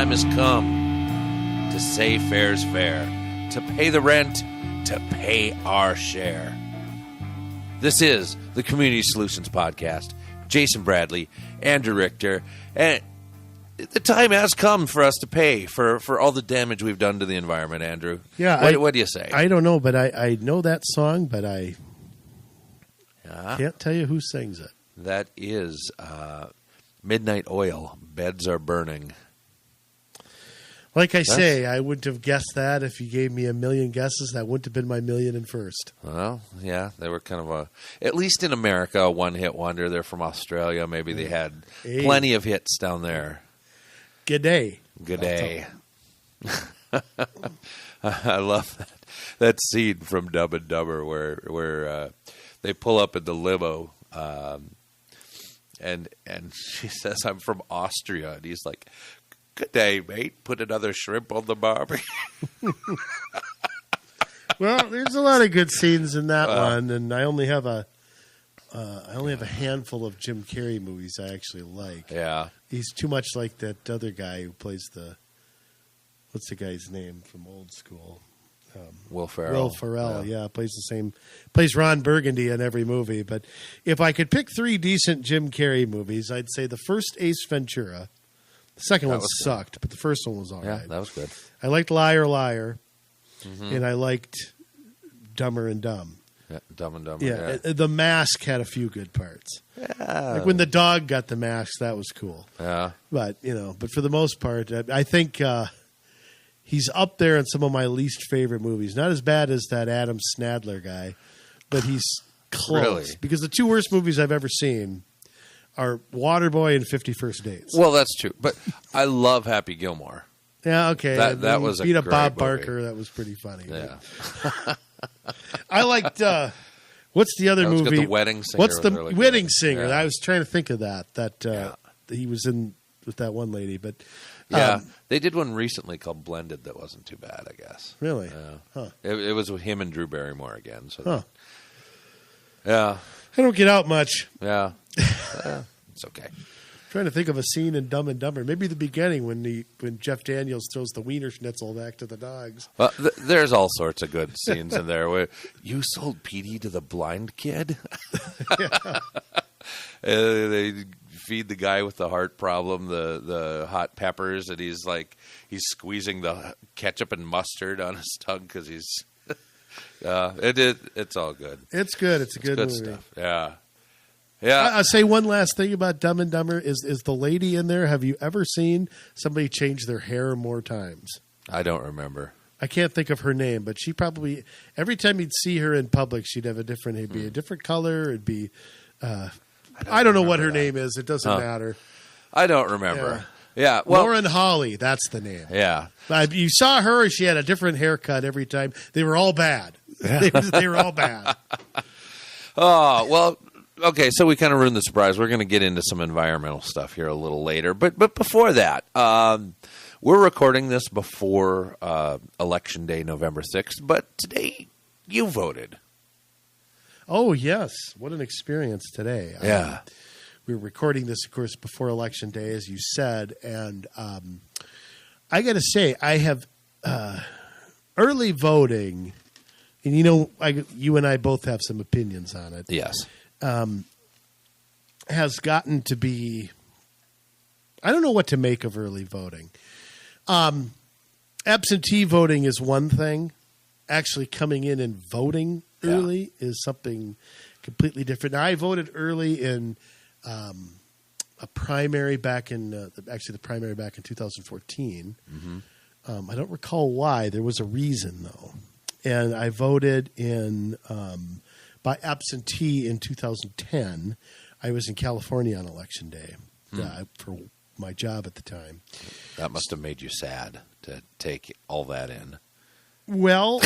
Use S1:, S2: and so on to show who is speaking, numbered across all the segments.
S1: time has come to say fair's fair, to pay the rent, to pay our share. This is the Community Solutions Podcast. Jason Bradley, Andrew Richter, and the time has come for us to pay for all the damage we've done to the environment, Andrew.
S2: Yeah,
S1: what do you say?
S2: I don't know, but I know that song, but I can't tell you who sings it.
S1: That is Midnight Oil, Beds Are Burning.
S2: Like I say, I wouldn't have guessed that if you gave me a million guesses. That wouldn't have been my million and first.
S1: Well, yeah, they were kind of at least in America, a one-hit wonder. They're from Australia. Maybe they had plenty of hits down there.
S2: Good day.
S1: Good day. I love that scene from Dumb and Dumber where they pull up in the limo, and she says, "I'm from Austria," and he's like, "Good day, mate. Put another shrimp on the barbie."
S2: Well, there's a lot of good scenes in that one, and I only have a handful of Jim Carrey movies I actually like.
S1: Yeah,
S2: he's too much like that other guy who plays what's the guy's name from Old School?
S1: Will Ferrell.
S2: Will Ferrell, yeah, plays Ron Burgundy in every movie. But if I could pick three decent Jim Carrey movies, I'd say the first Ace Ventura. The second one sucked, but the first one was all right.
S1: Yeah, that was good.
S2: I liked Liar Liar, and I liked Dumber and Dumb.
S1: Yeah, Dumb and Dumber.
S2: Yeah, The Mask had a few good parts.
S1: Yeah.
S2: Like when the dog got the mask, that was cool.
S1: Yeah.
S2: But for the most part, I think he's up there in some of my least favorite movies. Not as bad as that Adam Sandler guy, but he's close.
S1: Really?
S2: Because the two worst movies I've ever seen are Waterboy and 50 First Dates.
S1: Well, that's true. But I love Happy Gilmore.
S2: Yeah, okay.
S1: That was a
S2: beat up
S1: great
S2: Bob
S1: movie.
S2: Barker. That was pretty funny.
S1: Yeah.
S2: I liked. What's the other movie?
S1: The Wedding Singer.
S2: What's the
S1: really
S2: Wedding
S1: good.
S2: Singer?
S1: Yeah.
S2: I was trying to think of that. That he was in with that one lady, but
S1: yeah, they did one recently called Blended that wasn't too bad, I guess.
S2: Really?
S1: Yeah.
S2: Huh.
S1: It was with him and Drew Barrymore again. So
S2: huh.
S1: Yeah.
S2: I don't get out much.
S1: Yeah. It's okay.
S2: I'm trying to think of a scene in Dumb and Dumber. Maybe the beginning when Jeff Daniels throws the Wiener Schnitzel back to the dogs.
S1: Well, there's all sorts of good scenes in there. Where you sold Petey to the blind kid. They feed the guy with the heart problem the hot peppers, and he's squeezing the ketchup and mustard on his tongue because he's. It's all good.
S2: It's good. It's a good movie.
S1: Stuff. Yeah. Yeah.
S2: I'll say one last thing about Dumb and Dumber is the lady in there. Have you ever seen somebody change their hair more times?
S1: I don't remember.
S2: I can't think of her name, but she probably every time you'd see her in public, she'd have it'd be a different color. It'd be I don't know what her name is. It doesn't matter.
S1: I don't remember. Yeah. Well,
S2: Lauren Holly, that's the name.
S1: Yeah.
S2: You saw her. She had a different haircut every time. They were all bad. They were all bad.
S1: Oh, well, okay, so we kind of ruined the surprise. We're going to get into some environmental stuff here a little later. But before that, we're recording this before Election Day, November 6th. But today, you voted.
S2: Oh, yes. What an experience today.
S1: Yeah.
S2: We were recording this, of course, before Election Day, as you said. And I got to say, I have early voting, and you and I both have some opinions on it.
S1: Yes.
S2: Has gotten to be, I don't know what to make of early voting. Absentee voting is one thing. Actually coming in and voting early is something completely different. Now, I voted early in a primary back in, the primary back in 2014. Mm-hmm. I don't recall why. There was a reason, though. And I voted by absentee in 2010. I was in California on Election Day for my job at the time.
S1: That must have made you sad to take all that in.
S2: Well,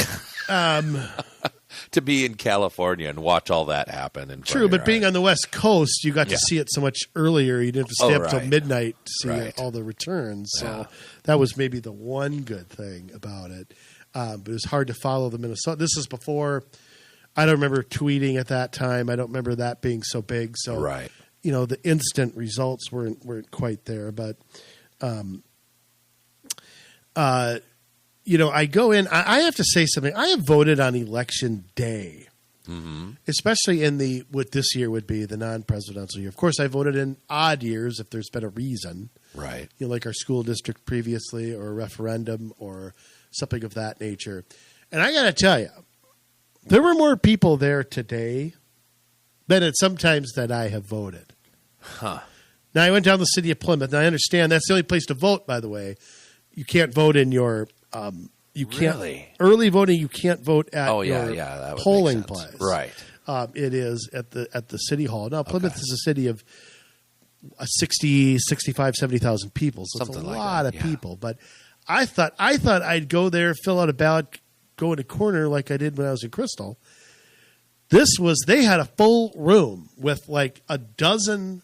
S1: to be in California and watch all that happen.
S2: True, but being on the West Coast, you got to see it so much earlier. You didn't have to stay up till midnight to see all the returns. So that was maybe the one good thing about it. But it was hard to follow the Minnesota. This is before. I don't remember tweeting at that time. I don't remember that being so big. So, the instant results weren't quite there. But I go in. I have to say something. I have voted on election day, especially in what this year would be the non-presidential year. Of course, I voted in odd years if there's been a reason,
S1: Right.
S2: Like our school district previously, or a referendum, or something of that nature. And I got to tell you, there were more people there today than at some times that I have voted.
S1: Huh.
S2: Now, I went down to the city of Plymouth, and I understand that's the only place to vote, by the way. You can't vote in your you can't
S1: Really?
S2: early voting. You can't vote at
S1: Oh, yeah,
S2: your
S1: yeah. That would
S2: polling
S1: make sense.
S2: place.
S1: Right.
S2: It is at the city hall. Now, Plymouth is a city of 60, 65, 70,000 people, so
S1: Something
S2: it's a
S1: like
S2: lot
S1: that,
S2: of people. But I thought I'd go there, fill out a ballot, go in a corner like I did when I was in Crystal. They had a full room with like a dozen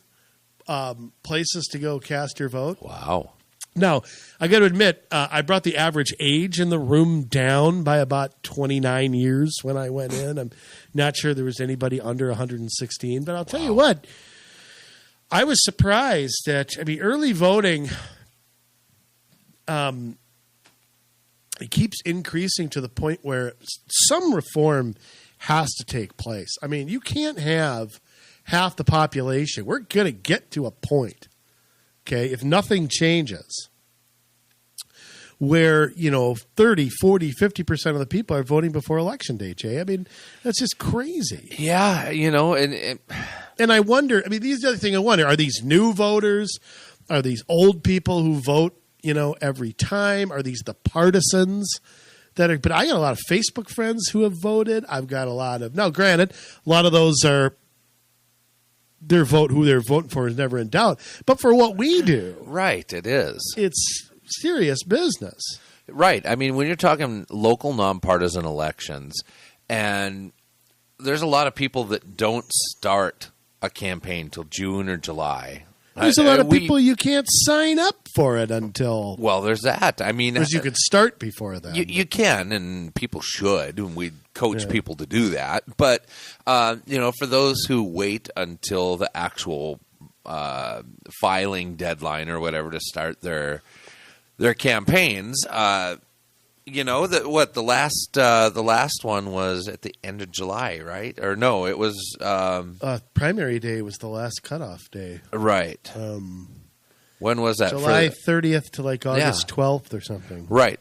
S2: places to go cast your vote.
S1: Wow.
S2: Now, I got to admit, I brought the average age in the room down by about 29 years when I went in. I'm not sure there was anybody under 116, but I'll tell you what, I was surprised that, early voting, it keeps increasing to the point where some reform has to take place. You can't have half the population. We're going to get to a point, okay, if nothing changes, where, 30, 40, 50% of the people are voting before Election Day, Jay. That's just crazy.
S1: Yeah,
S2: And I wonder, these are the thing I wonder, are these new voters? Are these old people who vote, every time? Are these the partisans that are, but I got a lot of Facebook friends who have voted. I've got a lot of, now granted, a lot of those are, who they're voting for is never in doubt. But for what we do,
S1: Right, it is.
S2: it's serious business.
S1: Right. When you're talking local nonpartisan elections, and there's a lot of people that don't start a campaign till June or July.
S2: There's a lot of people you can't sign up for it until.
S1: Well, there's that.
S2: Because you could start before that.
S1: You can, and people should, and we coach people to do that. But, for those who wait until the actual filing deadline or whatever to start their campaigns, the last one was at the end of July, right? Or no, it was
S2: primary day was the last cutoff day.
S1: Right. When was that?
S2: July 30th to like August 12th or something.
S1: Right.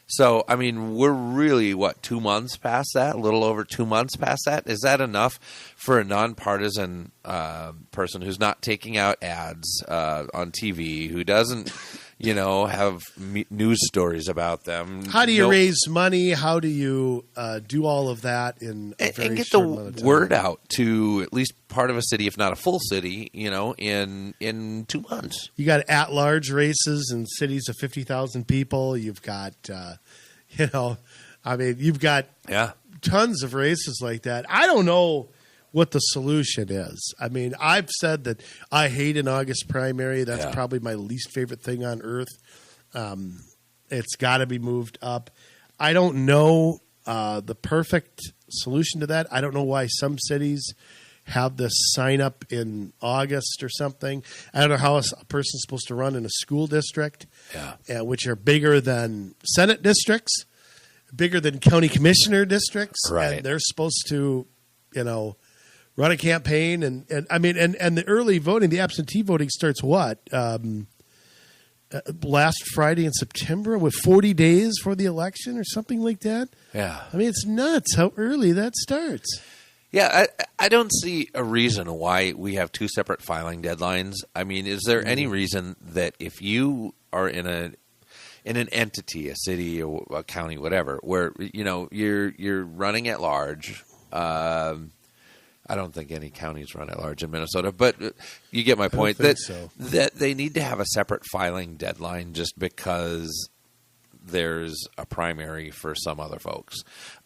S1: So, we're really, 2 months past that? A little over 2 months past that? Is that enough for a nonpartisan person who's not taking out ads on TV, who doesn't, have news stories about them?
S2: How do you raise money? How do you do all of that in a very
S1: and get
S2: short
S1: the
S2: amount of time?
S1: word out to at least part of a city, if not a full city, in 2 months?
S2: You got at-large races in cities of 50,000 people. You've got, you've got tons of races like that. I don't know what the solution is. I've said that I hate an August primary. That's probably my least favorite thing on earth. It's got to be moved up. I don't know the perfect solution to that. I don't know why some cities have this sign up in August or something. I don't know how a person's supposed to run in a school district, which are bigger than Senate districts, bigger than county commissioner districts.
S1: Right.
S2: And they're supposed to, run a campaign. And the early voting, the absentee voting starts what? Last Friday in September with 40 days for the election or something like that.
S1: Yeah.
S2: It's nuts how early that starts.
S1: Yeah, I don't see a reason why we have two separate filing deadlines. Is there any reason that if you are in an entity, a city or a county, whatever, where you're running at large, I don't think any counties run at large in Minnesota, but you get my point that they need to have a separate filing deadline just because there's a primary for some other folks.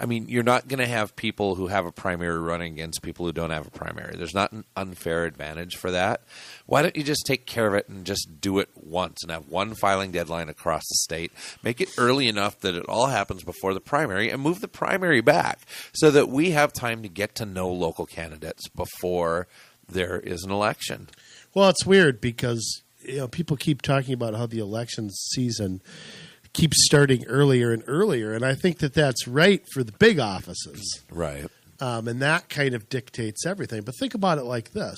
S1: You're not going to have people who have a primary running against people who don't have a primary. There's not an unfair advantage for that. Why don't you just take care of it and just do it once and have one filing deadline across the state? Make it early enough that it all happens before the primary and move the primary back so that we have time to get to know local candidates before there is an election.
S2: Well, it's weird because people keep talking about how the election season keeps starting earlier and earlier. And I think that that's right for the big offices.
S1: Right.
S2: And that kind of dictates everything. But think about it like this.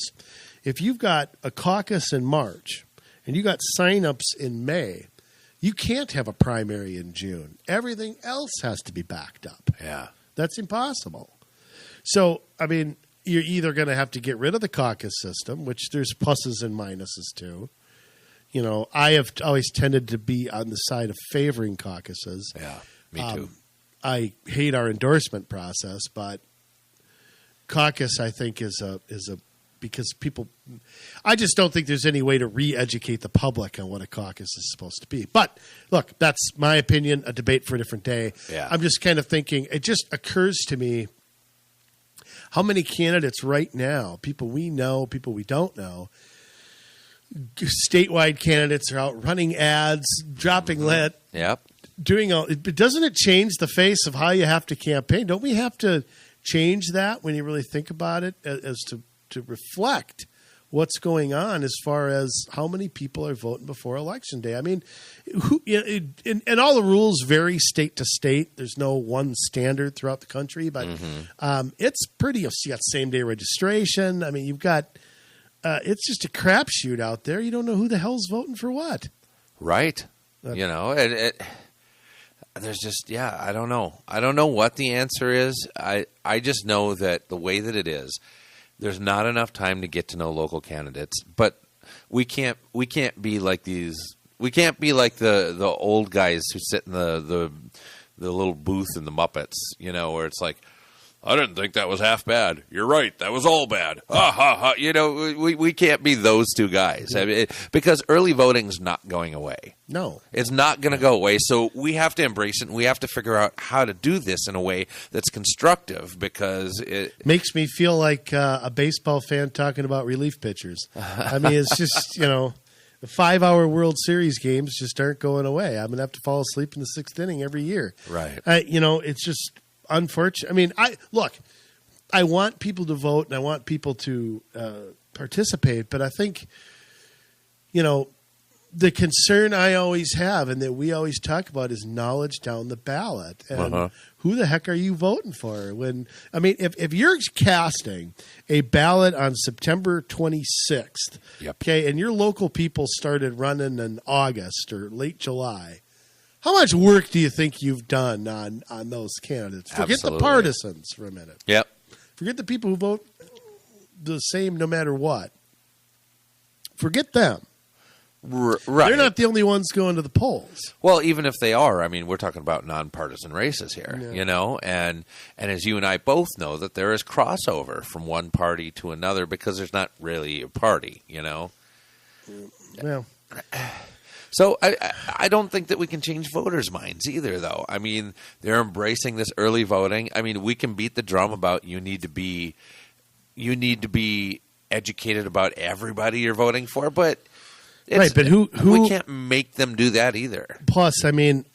S2: If you've got a caucus in March and you got signups in May, you can't have a primary in June. Everything else has to be backed up.
S1: Yeah.
S2: That's impossible. So, I mean, you're either going to have to get rid of the caucus system, which there's pluses and minuses too. You know, I have always tended to be on the side of favoring caucuses.
S1: Yeah, me too.
S2: I hate our endorsement process, but caucus, I think, is a because people. I just don't think there's any way to re-educate the public on what a caucus is supposed to be. But look, that's my opinion. A debate for a different day.
S1: Yeah.
S2: I'm just kind of thinking. It just occurs to me how many candidates right now, people we know, people we don't know, statewide candidates are out running ads, dropping lead,
S1: Yep.
S2: doing all. Doesn't it change the face of how you have to campaign? Don't we have to change that when you really think about it, as to reflect what's going on as far as how many people are voting before Election Day? I mean, and all the rules vary state to state. There's no one standard throughout the country, but it's pretty. You got same day registration. I mean, you've got. It's just a crapshoot out there. You don't know who the hell's voting for what.
S1: Right. You know, there's just, I don't know. I don't know what the answer is. I just know that the way that it is, there's not enough time to get to know local candidates. But we can't be like these. We can't be like the old guys who sit in the little booth in the Muppets, you know, where it's like, I didn't think that was half bad. You're right. That was all bad. Ha, ha, ha. You know, we can't be those two guys. I mean, because early voting's not going away.
S2: No.
S1: It's not going to go away. So we have to embrace it, and we have to figure out how to do this in a way that's constructive, because it
S2: makes me feel like a baseball fan talking about relief pitchers. I mean, it's just, you know, the 5-hour World Series games just aren't going away. I'm going to have to fall asleep in the 6th inning every year.
S1: Right.
S2: You know, it's just unfortunate. I mean, I want people to vote and I want people to participate, but I think, you know, the concern I always have and that we always talk about is knowledge down the ballot. And who the heck are you voting for? If you're casting a ballot on September 26th, okay, and your local people started running in August or late July, how much work do you think you've done on those candidates? Forget the partisans for a minute.
S1: Yep.
S2: Forget the people who vote the same no matter what. Forget them.
S1: Right.
S2: They're not the only ones going to the polls.
S1: Well, even if they are, I mean, we're talking about nonpartisan races here, you know, and as you and I both know, that there is crossover from one party to another because there's not really a party, you know.
S2: Well,
S1: so I don't think that we can change voters' minds either, though. I mean, they're embracing this early voting. I mean, we can beat the drum about you need to be educated about everybody you're voting for, but
S2: right. But who
S1: we can't make them do that either.
S2: Plus, I mean,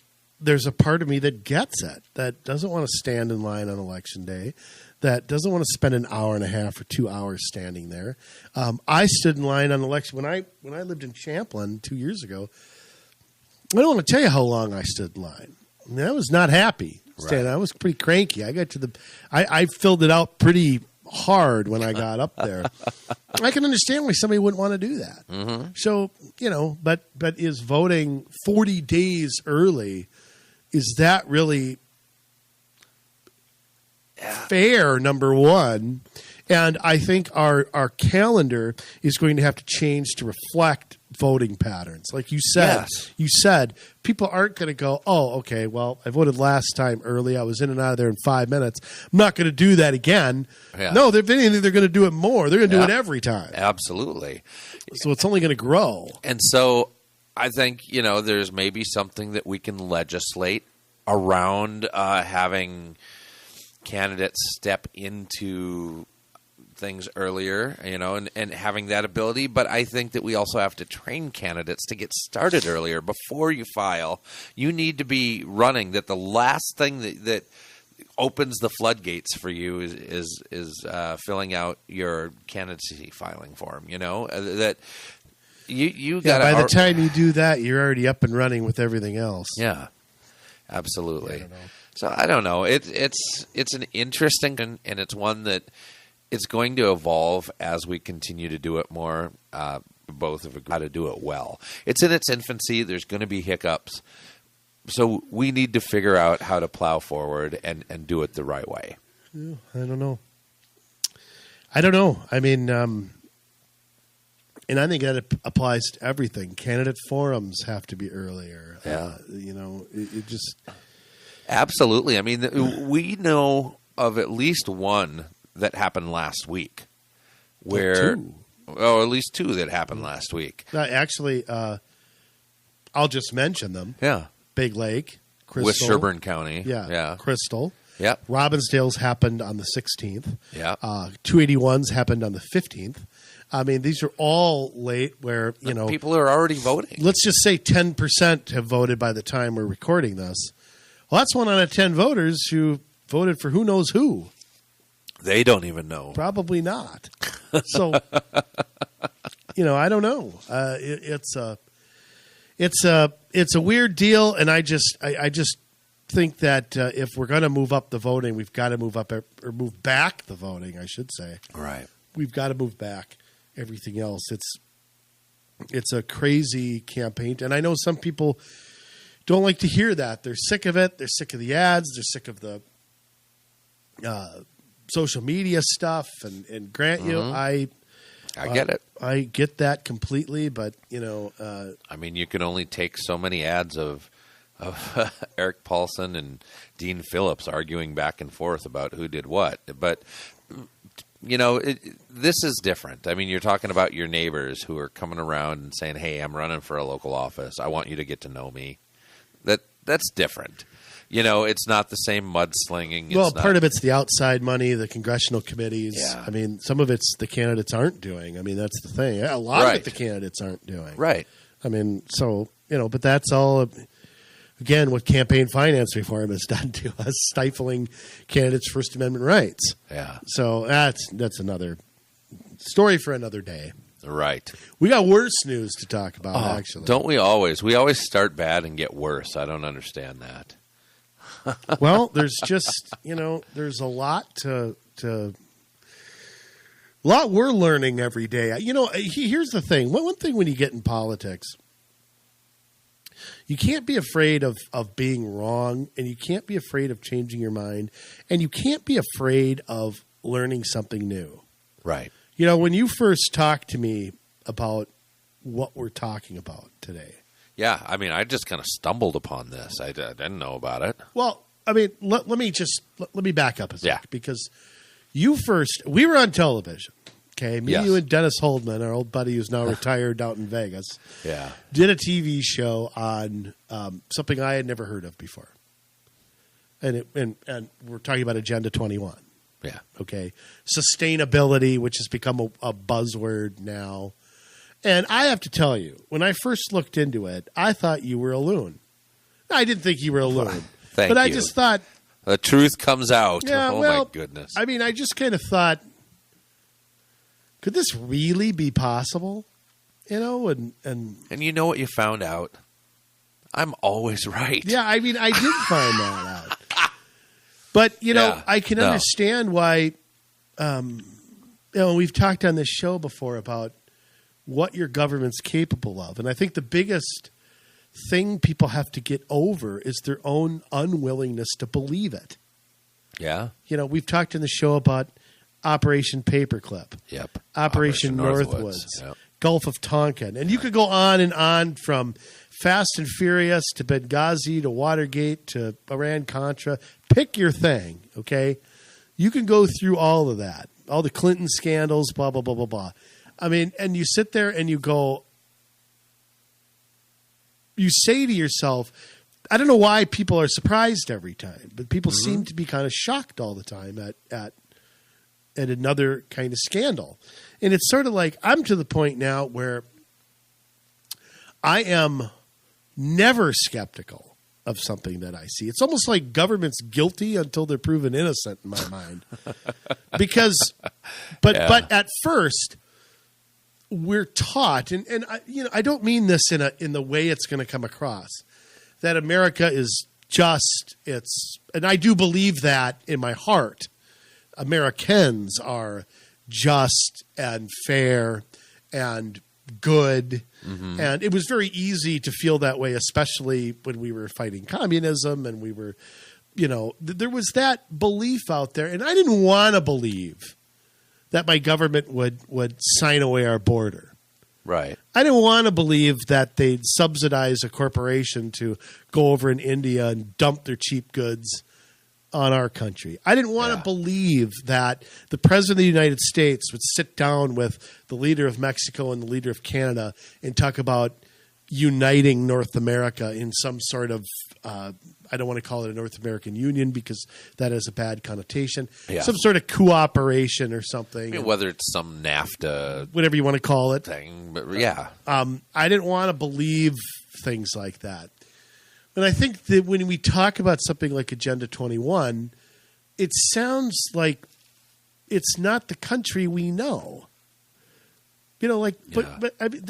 S2: there's a part of me that gets it, that doesn't want to stand in line on Election Day, that doesn't want to spend an hour and a half or 2 hours standing there. I stood in line on election when I lived in Champlin 2 years ago. I don't want to tell you how long I stood in line. I mean, I was not happy. Right. I was pretty cranky. I got to I filled it out pretty hard when I got up there. I can understand why somebody wouldn't want to do that. Mm-hmm. So, you know, but is voting 40 days early, is that really fair, number one? And I think our calendar is going to have to change to reflect voting patterns. Like you said, people aren't going to go, oh, okay, well, I voted last time early. I was in and out of there in 5 minutes. I'm not going to do that again. Yeah. No, if anything, they're going to do it more. They're going to do it every time.
S1: Absolutely.
S2: So it's only going to grow.
S1: And so I think, you know, there's maybe something that we can legislate around having candidates step into things earlier, you know, and having that ability. But I think that we also have to train candidates to get started earlier. Before you file, you need to be running. That the last thing that opens the floodgates for you is filling out your candidacy filing form. You know, that you got
S2: by the time you do that, you're already up and running with everything else.
S1: Yeah, absolutely.
S2: I don't know.
S1: So I don't know. It's an interesting, and it's one that it's going to evolve as we continue to do it more. Both have agreed how to do it well. It's in its infancy. There's going to be hiccups. So we need to figure out how to plow forward and do it the right way.
S2: I don't know. I mean, and I think that applies to everything. Candidate forums have to be earlier.
S1: Yeah.
S2: It just...
S1: Absolutely. I mean, we know of at least one that happened last week. Where...
S2: Two.
S1: Oh, at least two that happened last week.
S2: Actually, I'll just mention them.
S1: Yeah.
S2: Big Lake, Crystal.
S1: With Sherburne County.
S2: Yeah. Crystal.
S1: Yeah.
S2: Robbinsdale's happened on the 16th.
S1: Yeah.
S2: 281's happened on the 15th. I mean, these are all late where,
S1: people are already voting.
S2: Let's just say 10% have voted by the time we're recording this. Well, that's 1 out of 10 voters who voted for who knows who.
S1: They don't even know.
S2: Probably not. So, I don't know. It's a weird deal, and I just think that if we're going to move up the voting, we've got to move up or move back the voting, I should say.
S1: Right.
S2: We've got to move back everything else. It's a crazy campaign, and I know some people don't like to hear that. They're sick of it. They're sick of the ads. They're sick of the social media stuff, and grant you, I
S1: get it.
S2: I get that completely, but
S1: I mean, you can only take so many ads of Eric Paulson and Dean Phillips arguing back and forth about who did what. But this is different. I mean, you're talking about your neighbors who are coming around and saying, "Hey, I'm running for a local office. I want you to get to know me." That's different. It's not the same mudslinging.
S2: Well, part of it's the outside money, the congressional committees.
S1: Yeah.
S2: I mean, some of it's the candidates aren't doing. I mean, that's the thing. A lot of it the candidates aren't doing.
S1: Right.
S2: I mean, so, but that's all, again, what campaign finance reform has done to us, stifling candidates' First Amendment rights.
S1: Yeah.
S2: So that's another story for another day.
S1: Right.
S2: We got worse news to talk about, actually.
S1: Don't we always? We always start bad and get worse. I don't understand that.
S2: Well, there's just, there's a lot lot we're learning every day. Here's the thing. One thing when you get in politics, you can't be afraid of being wrong, and you can't be afraid of changing your mind, and you can't be afraid of learning something new.
S1: Right.
S2: When you first talked to me about what we're talking about today.
S1: Yeah, I mean, I just kind of stumbled upon this. I didn't know about it.
S2: Well, I mean, let me back up a sec.
S1: Yeah.
S2: Because we were on television, okay? Me,
S1: Yes.
S2: you, and Dennis Holdman, our old buddy who's now retired out in Vegas,
S1: Yeah.
S2: did a TV show on something I had never heard of before. And we're talking about Agenda 21,
S1: Yeah.
S2: okay? Sustainability, which has become a buzzword now. And I have to tell you, when I first looked into it, I thought you were a loon. I didn't think you were a loon.
S1: Thank
S2: I
S1: you.
S2: just thought,
S1: The truth comes out.
S2: yeah,
S1: My goodness.
S2: I mean, I just kind of thought, could this really be possible? And
S1: you know what you found out? I'm always right.
S2: yeah, I mean, I did find that out. But,
S1: Yeah,
S2: I can understand why, we've talked on this show before about what your government's capable of. And I think the biggest thing people have to get over is their own unwillingness to believe it.
S1: Yeah.
S2: We've talked in the show about Operation Paperclip.
S1: Yep.
S2: Operation Northwoods.
S1: Yep.
S2: Gulf of Tonkin. And you could go on and on from Fast and Furious to Benghazi to Watergate to Iran-Contra. Pick your thing, okay? You can go through all of that. All the Clinton scandals, blah, blah, blah, blah, blah. I mean, and you sit there and you say to yourself, I don't know why people are surprised every time, but people seem to be kind of shocked all the time at another kind of scandal. And it's sort of like I'm to the point now where I am never skeptical of something that I see. It's almost like government's guilty until they're proven innocent in my mind. But at first, we're taught, and I don't mean this in the way it's going to come across, that America is just, and I do believe that in my heart. Americans are just and fair and good. Mm-hmm. And it was very easy to feel that way, especially when we were fighting communism and we were, there was that belief out there. And I didn't want to believe that my government would sign away our border.
S1: Right.
S2: I didn't want to believe that they'd subsidize a corporation to go over in India and dump their cheap goods on our country. I didn't want to believe that the president of the United States would sit down with the leader of Mexico and the leader of Canada and talk about uniting North America in some sort of I don't want to call it a North American Union because that has a bad connotation. Yeah. Some sort of cooperation or something.
S1: I mean, whether it's some NAFTA,
S2: whatever you want to call it,
S1: thing. But yeah,
S2: I didn't want to believe things like that. And I think that when we talk about something like Agenda 21, it sounds like it's not the country we know. But I mean,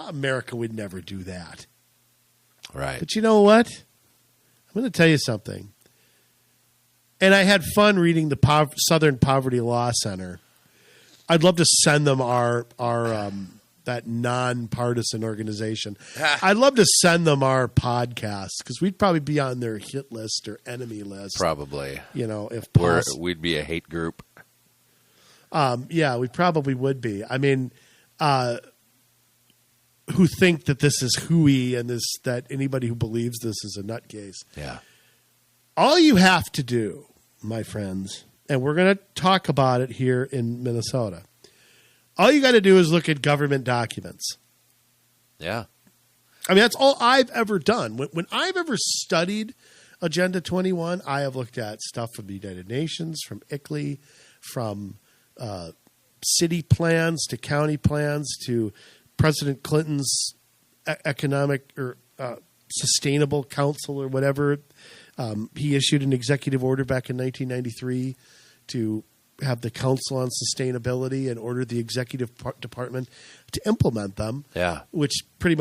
S2: America would never do that.
S1: Right.
S2: But you know what? I'm going to tell you something. And I had fun reading the Southern Poverty Law Center. I'd love to send them our that nonpartisan organization. I'd love to send them our podcast because we'd probably be on their hit list or enemy list.
S1: Probably.
S2: If possible.
S1: We'd be a hate group.
S2: Yeah, we probably would be. I mean, who think that this is hooey and that anybody who believes this is a nutcase.
S1: Yeah.
S2: All you have to do, my friends, and we're going to talk about it here in Minnesota, all you got to do is look at government documents.
S1: Yeah.
S2: I mean, that's all I've ever done. When I've ever studied Agenda 21, I have looked at stuff from the United Nations, from ICLEI, from city plans to county plans to President Clinton's economic or sustainable council or whatever. He issued an executive order back in 1993 to have the Council on Sustainability and ordered the executive department to implement them.
S1: Yeah.
S2: Which pretty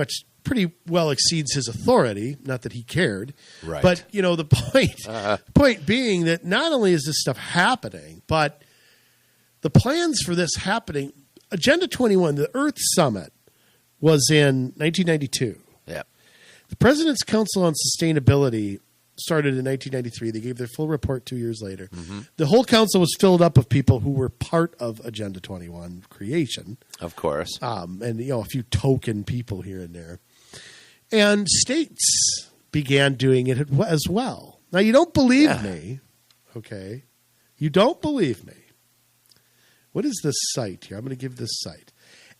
S2: well exceeds his authority. Not that he cared.
S1: Right.
S2: But, the point being that not only is this stuff happening, but the plans for this happening, Agenda 21, the Earth Summit, was in 1992.
S1: Yeah.
S2: The President's Council on Sustainability started in 1993. They gave their full report 2 years later. Mm-hmm. The whole council was filled up of people who were part of Agenda 21 creation.
S1: Of course.
S2: And, a few token people here and there. And states began doing it as well. Now, you don't believe me, okay? You don't believe me. What is this site here? I'm going to give this site.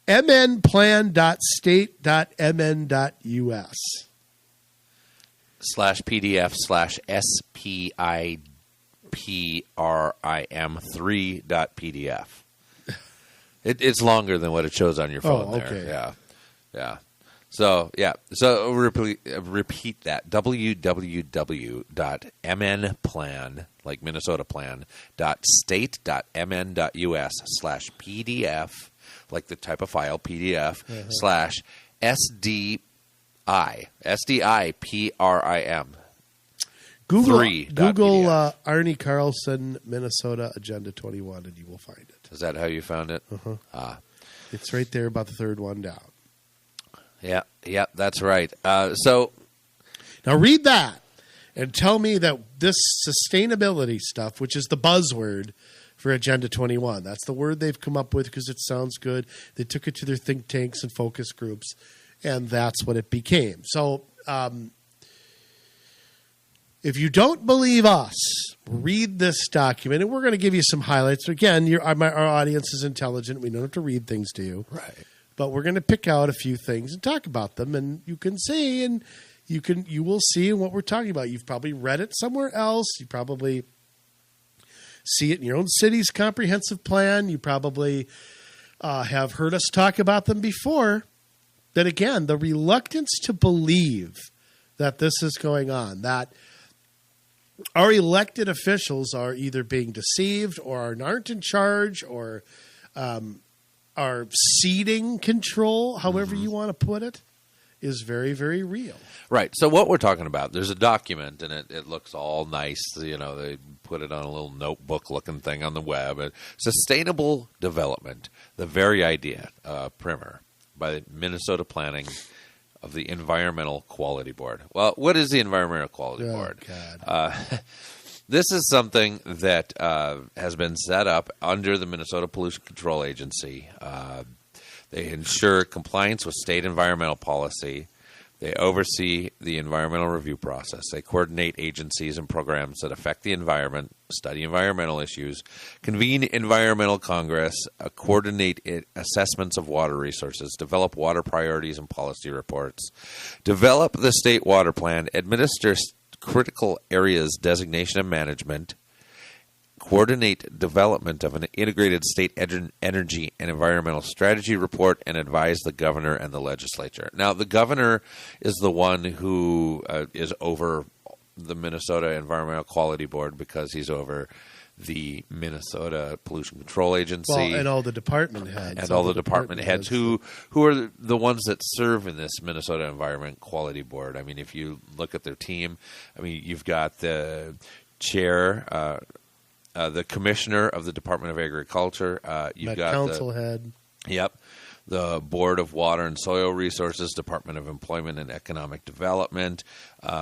S2: mnplan.state.mn.us
S1: /pdf/spiprim3.pdf. It's longer than what it shows on your phone.
S2: Okay.
S1: There. Yeah. So repeat that. www.mnplan, like Minnesota plan, .state.mn.us/pdf, like the type of file PDF, /SDIPRIM.
S2: Google Arnie Carlson, Minnesota Agenda 21, and you will find it.
S1: Is that how you found it?
S2: Uh-huh. It's right there, about the third one down.
S1: Yeah, that's right. So
S2: now read that and tell me that this sustainability stuff, which is the buzzword for Agenda 21, that's the word they've come up with because it sounds good. They took it to their think tanks and focus groups, and that's what it became. So if you don't believe us, read this document, and we're going to give you some highlights. Again, our audience is intelligent. We don't have to read things to you.
S1: Right.
S2: But we're going to pick out a few things and talk about them, and you can see, and you will see what we're talking about. You've probably read it somewhere else. You probably see it in your own city's comprehensive plan. You probably have heard us talk about them before. But again, the reluctance to believe that this is going on, that our elected officials are either being deceived or aren't in charge or our seeding control, however you want to put it, is very, very real.
S1: Right. So what we're talking about, there's a document, and it looks all nice. You know, they put it on a little notebook-looking thing on the web. Sustainable Development, the very idea, primer, by Minnesota Planning of the Environmental Quality Board. Well, what is the Environmental Quality Board?
S2: God.
S1: This is something that has been set up under the Minnesota Pollution Control Agency. They ensure compliance with state environmental policy. They oversee the environmental review process. They coordinate agencies and programs that affect the environment, study environmental issues, convene environmental congress, coordinate assessments of water resources, develop water priorities and policy reports, develop the state water plan, administer critical areas designation and management, coordinate development of an integrated state energy and environmental strategy report, and advise the governor and the legislature. Now, the governor is the one who is over the Minnesota Environmental Quality Board because he's over the Minnesota Pollution Control Agency.
S2: Well, and all the department heads.
S1: And all the department heads who are the ones that serve in this Minnesota Environment Quality Board. I mean, if you look at their team, I mean, you've got the chair, the commissioner of the Department of Agriculture. You've got
S2: council head.
S1: Yep. The Board of Water and Soil Resources, Department of Employment and Economic Development,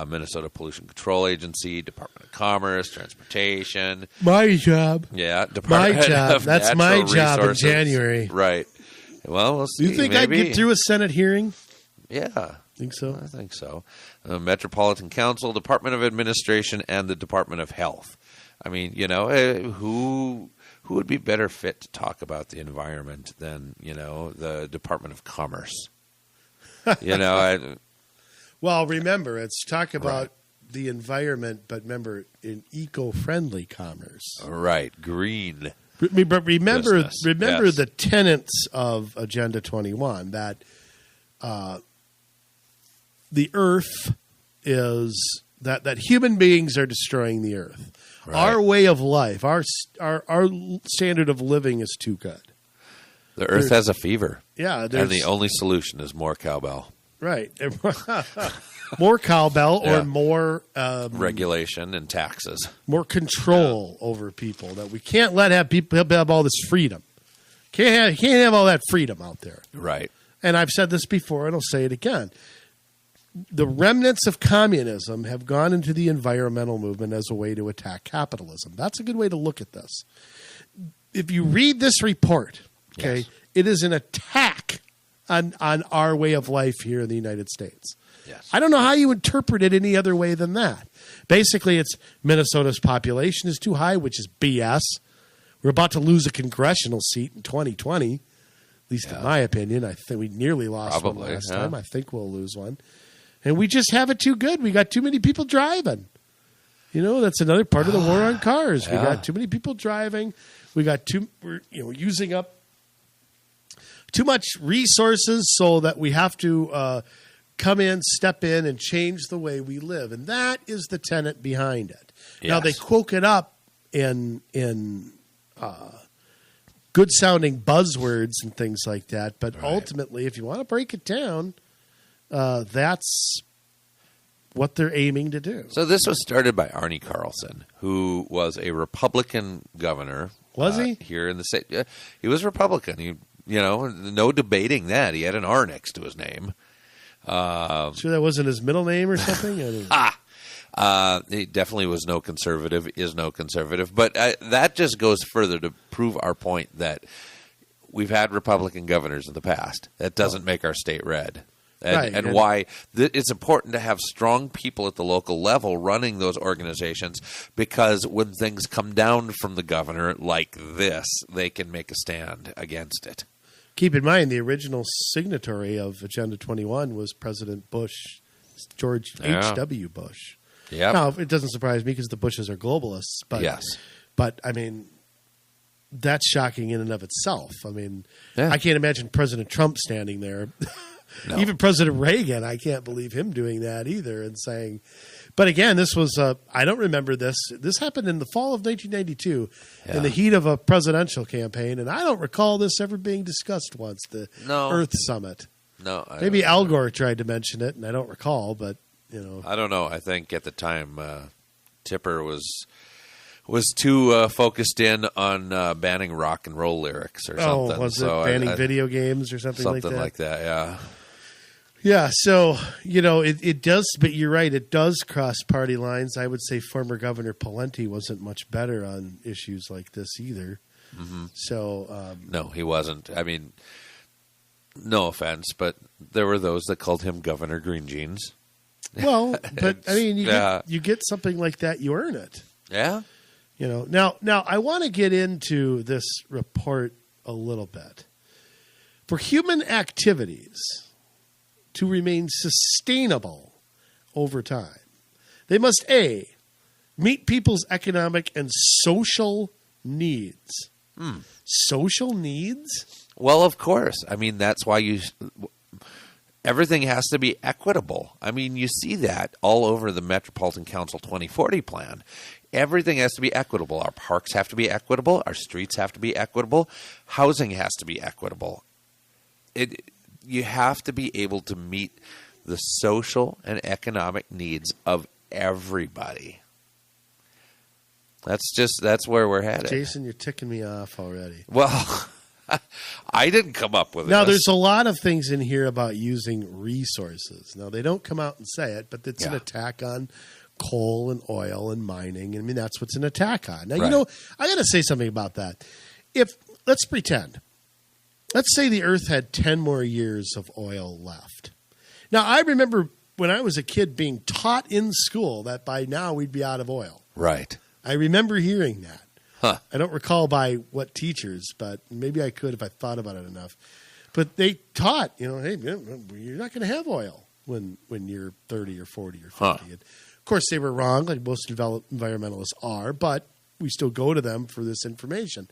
S1: Minnesota Pollution Control Agency, Department of Commerce, Transportation.
S2: My job.
S1: Yeah. Department
S2: my job.
S1: of
S2: That's
S1: Natural
S2: my job
S1: Resources.
S2: in January.
S1: Right. Well, we'll see.
S2: You think
S1: maybe.
S2: I'd get through a Senate hearing?
S1: Yeah.
S2: Think so?
S1: I think so. Metropolitan Council, Department of Administration, and the Department of Health. I mean, you know, who would be better fit to talk about the environment than, you know, the Department of Commerce? You know,
S2: well, remember, it's talk about the environment, but remember, in eco-friendly commerce.
S1: Right, green.
S2: But remember
S1: Business.
S2: yes. The tenets of Agenda 21, that the earth is that human beings are destroying the earth. Right. Our way of life, our standard of living is too good.
S1: The earth has a fever.
S2: Yeah.
S1: And the only solution is more cowbell.
S2: Right. More cowbell or more
S1: regulation and taxes.
S2: More control over people, that we can't have people have all this freedom. Can't have all that freedom out there.
S1: Right.
S2: And I've said this before, and I'll say it again. The remnants of communism have gone into the environmental movement as a way to attack capitalism. That's a good way to look at this. If you read this report, okay, yes. It is an attack on our way of life here in the United States.
S1: Yes.
S2: I don't know how you interpret it any other way than that. Basically, it's Minnesota's population is too high, which is BS. We're about to lose a congressional seat in 2020, at least in my opinion. I think we nearly lost one last time. I think we'll lose one. And we just have it too good. We got too many people driving. You know, that's another part of the war on cars. We got too many people driving. We're using up too much resources so that we have to step in and change the way we live. And that is the tenet behind it. Yes. Now, they quote it up in good sounding buzzwords and things like that. But ultimately, if you want to break it down, that's what they're aiming to do.
S1: So this was started by Arnie Carlson, who was a Republican governor.
S2: Was he?
S1: Here in the state. He was Republican. No debating that. He had an R next to his name.
S2: Sure that wasn't his middle name or something?
S1: He definitely was no conservative, is no conservative. But that just goes further to prove our point that we've had Republican governors in the past. That doesn't make our state red. And why it's important to have strong people at the local level running those organizations, because when things come down from the governor like this, they can make a stand against it.
S2: Keep in mind, the original signatory of Agenda 21 was President Bush, George H.W. Bush.
S1: Yeah.
S2: Now, it doesn't surprise me because the Bushes are globalists. But,
S1: yes.
S2: But, I mean, that's shocking in and of itself. I mean, I can't imagine President Trump standing there. No. Even President Reagan, I can't believe him doing that either and saying. But again, this was I don't remember this. This happened in the fall of 1992 in the heat of a presidential campaign, and I don't recall this ever being discussed once, the Earth Summit.
S1: No.
S2: Maybe Al Gore tried to mention it, and I don't recall, but,
S1: I don't know. I think at the time Tipper was too focused in on banning rock and roll lyrics or something.
S2: Oh, was it banning video games or something like that?
S1: Something like that, yeah.
S2: Yeah, so, it does, but you're right, it does cross party lines. I would say former Governor Pawlenty wasn't much better on issues like this either.
S1: Mm-hmm.
S2: So,
S1: no, he wasn't. I mean, no offense, but there were those that called him Governor Green Jeans.
S2: Well, but I mean, you get something like that, you earn it.
S1: Yeah.
S2: Now I want to get into this report a little bit. For human activities to remain sustainable over time, they must A, meet people's economic and social needs. Social needs?
S1: Well, of course. I mean, that's why everything has to be equitable. I mean, you see that all over the Metropolitan Council 2040 plan. Everything has to be equitable. Our parks have to be equitable. Our streets have to be equitable. Housing has to be equitable. You have to be able to meet the social and economic needs of everybody. That's where we're headed.
S2: Jason, you're ticking me off already.
S1: Well, I didn't come up with it.
S2: Now, there's a lot of things in here about using resources. Now, they don't come out and say it, but it's an attack on coal and oil and mining. I mean, that's what's an attack on. Now, I got to say something about that. Let's pretend. Let's say the Earth had 10 more years of oil left. Now, I remember when I was a kid being taught in school that by now we'd be out of oil.
S1: Right.
S2: I remember hearing that.
S1: Huh.
S2: I don't recall by what teachers, but maybe I could if I thought about it enough. But they taught, hey, you're not going to have oil when you're 30 or 40 or 50.
S1: Huh.
S2: And of course, they were wrong, like most environmentalists are, but we still go to them for this information.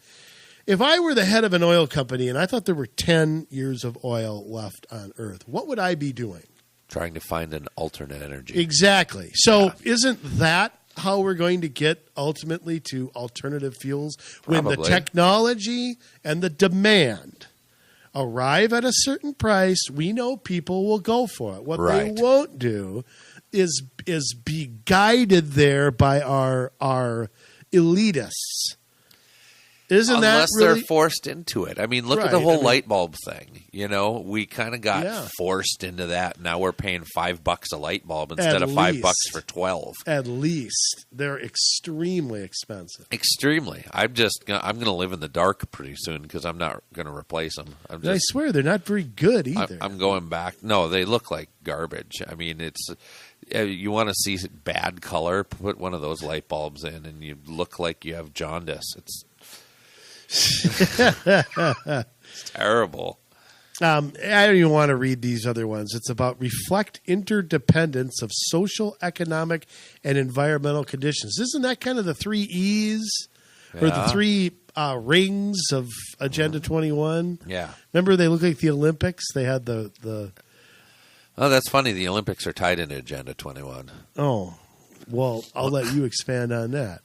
S2: If I were the head of an oil company and I thought there were 10 years of oil left on Earth, what would I be doing?
S1: Trying to find an alternate energy.
S2: Exactly. So isn't that how we're going to get ultimately to alternative fuels?
S1: Probably.
S2: When the technology and the demand arrive at a certain price, we know people will go for it. What they won't do is be guided there by our elitists.
S1: Unless they're forced into it. I mean, look at the whole light bulb thing. We kind of got forced into that. Now we're paying $5 a light bulb instead of $5 for 12.
S2: At least they're extremely expensive.
S1: Extremely. I'm going to live in the dark pretty soon because I'm not going to replace them.
S2: I swear they're not very good either.
S1: I'm going back. No, they look like garbage. I mean, you want to see bad color? Put one of those light bulbs in, and you look like you have jaundice. It's terrible.
S2: I don't even want to read these other ones. It's about reflect interdependence of social, economic, and environmental conditions. Isn't that kind of the 3 E's or the 3 rings of Agenda 21?
S1: Yeah.
S2: Remember, they look like the Olympics. They had the.
S1: Oh, that's funny. The Olympics are tied into Agenda 21.
S2: Oh, well, I'll let you expand on that.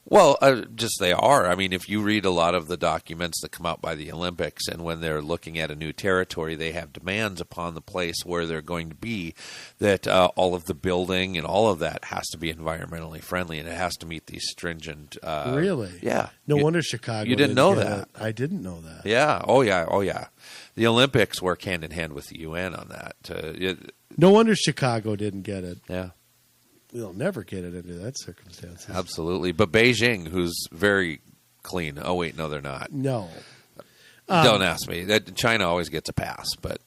S1: Well, just they are. I mean, if you read a lot of the documents that come out by the Olympics, and when they're looking at a new territory, they have demands upon the place where they're going to be that all of the building and all of that has to be environmentally friendly, and it has to meet these stringent.
S2: Really?
S1: Yeah.
S2: No wonder Chicago.
S1: You didn't know that.
S2: I didn't know that.
S1: Yeah. Oh yeah. The Olympics work hand in hand with the UN on that.
S2: No wonder Chicago didn't get it.
S1: Yeah.
S2: We'll never get it under that circumstances.
S1: Absolutely. But Beijing, who's very clean. Oh, wait, no, they're not.
S2: No.
S1: Don't ask me. China always gets a pass. But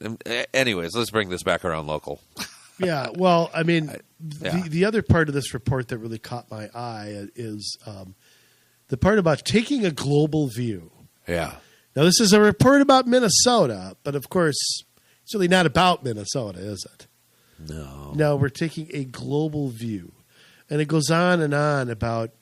S1: anyways, let's bring this back around local.
S2: Yeah, well, I mean, the other part of this report that really caught my eye is the part about taking a global view.
S1: Yeah.
S2: Now, this is a report about Minnesota, but of course, it's really not about Minnesota, is it? No, we're taking a global view. And it goes on and on about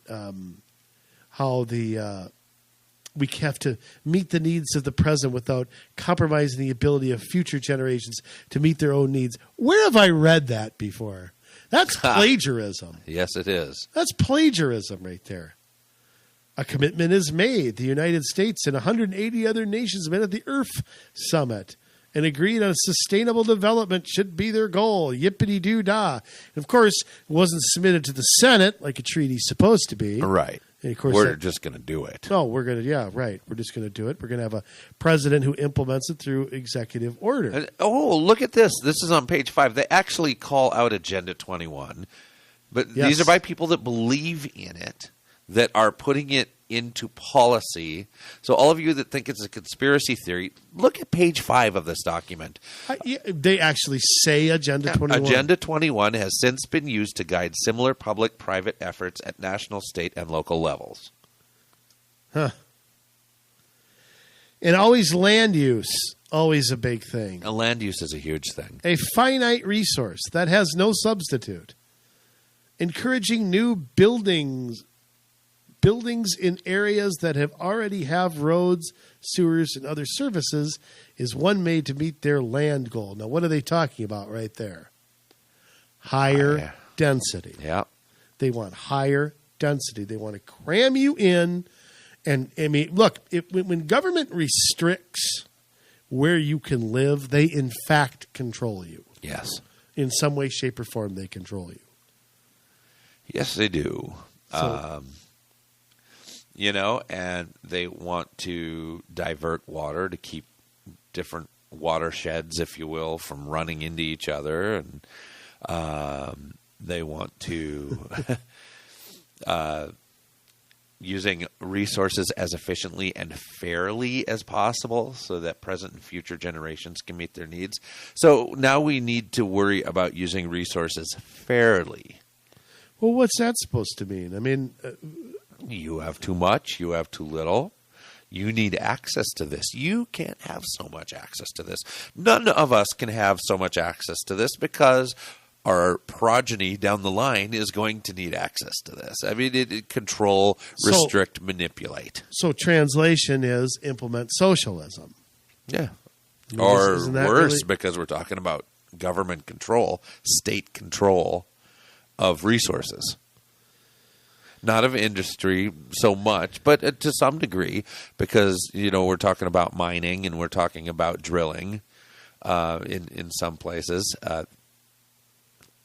S2: how we have to meet the needs of the present without compromising the ability of future generations to meet their own needs. Where have I read that before? That's plagiarism.
S1: Yes, it is.
S2: That's plagiarism right there. A commitment is made. The United States and 180 other nations met at the Earth Summit and agreed on sustainable development should be their goal. Yippity-doo-dah. And, of course, it wasn't submitted to the Senate like a treaty's supposed to be.
S1: Right.
S2: And of course,
S1: we're just going to do it.
S2: No, we're going to, yeah, right. We're just going to do it. We're going to have a president who implements it through executive order.
S1: And, oh, look at this. This is on page 5. They actually call out Agenda 21. But these are by people that believe in it, that are putting it into policy. So all of you that think it's a conspiracy theory, look at page 5 of this document.
S2: They actually say Agenda 21.
S1: Agenda 21 has since been used to guide similar public-private efforts at national, state, and local levels.
S2: Huh. And always land use, always a big thing.
S1: Land use is a huge thing.
S2: A finite resource that has no substitute. Encouraging new buildings in areas that already have roads, sewers, and other services is one made to meet their land goal. Now, what are they talking about right there? Higher density.
S1: Yeah.
S2: They want higher density. They want to cram you in. And, I mean, look, when government restricts where you can live, they, in fact, control you.
S1: Yes.
S2: In some way, shape, or form, they control you.
S1: Yes, they do.
S2: So,
S1: and they want to divert water to keep different watersheds, if you will, from running into each other. And they want to using resources as efficiently and fairly as possible so that present and future generations can meet their needs. So now we need to worry about using resources fairly.
S2: Well, what's that supposed to mean? I mean,
S1: you have too much, you have too little. You need access to this. You can't have so much access to this. None of us can have so much access to this because our progeny down the line is going to need access to this. I mean, it control, restrict, manipulate.
S2: So translation is implement socialism.
S1: Yeah.
S2: I mean,
S1: or
S2: isn't that
S1: worse,
S2: really...
S1: because we're talking about government control, state control of resources. Not of industry so much, but to some degree, because, we're talking about mining and we're talking about drilling in some places.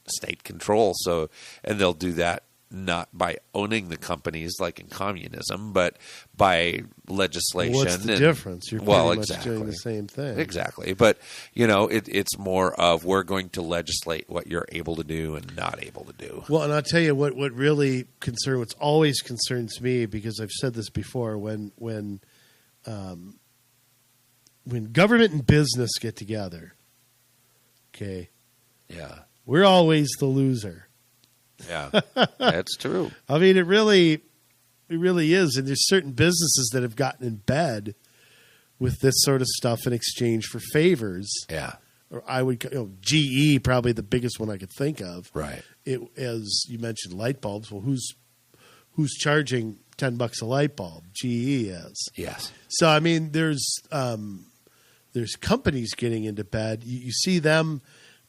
S1: State control. So, and they'll do that not by owning the companies like in communism, but by legislation.
S2: Well, what's the difference? You're pretty much doing the same thing.
S1: Exactly. But, it's more of we're going to legislate what you're able to do and not able to do.
S2: Well, and I'll tell you what's always concerns me, because I've said this before, when government and business get together, okay?
S1: Yeah.
S2: We're always the loser.
S1: Yeah, that's true.
S2: I mean, it really is. And there's certain businesses that have gotten in bed with this sort of stuff in exchange for favors.
S1: Yeah.
S2: Or I would, GE, probably the biggest one I could think of.
S1: Right.
S2: As you mentioned, light bulbs. Well, who's charging $10 a light bulb? GE is.
S1: Yes.
S2: So I mean, there's companies getting into bed. You see them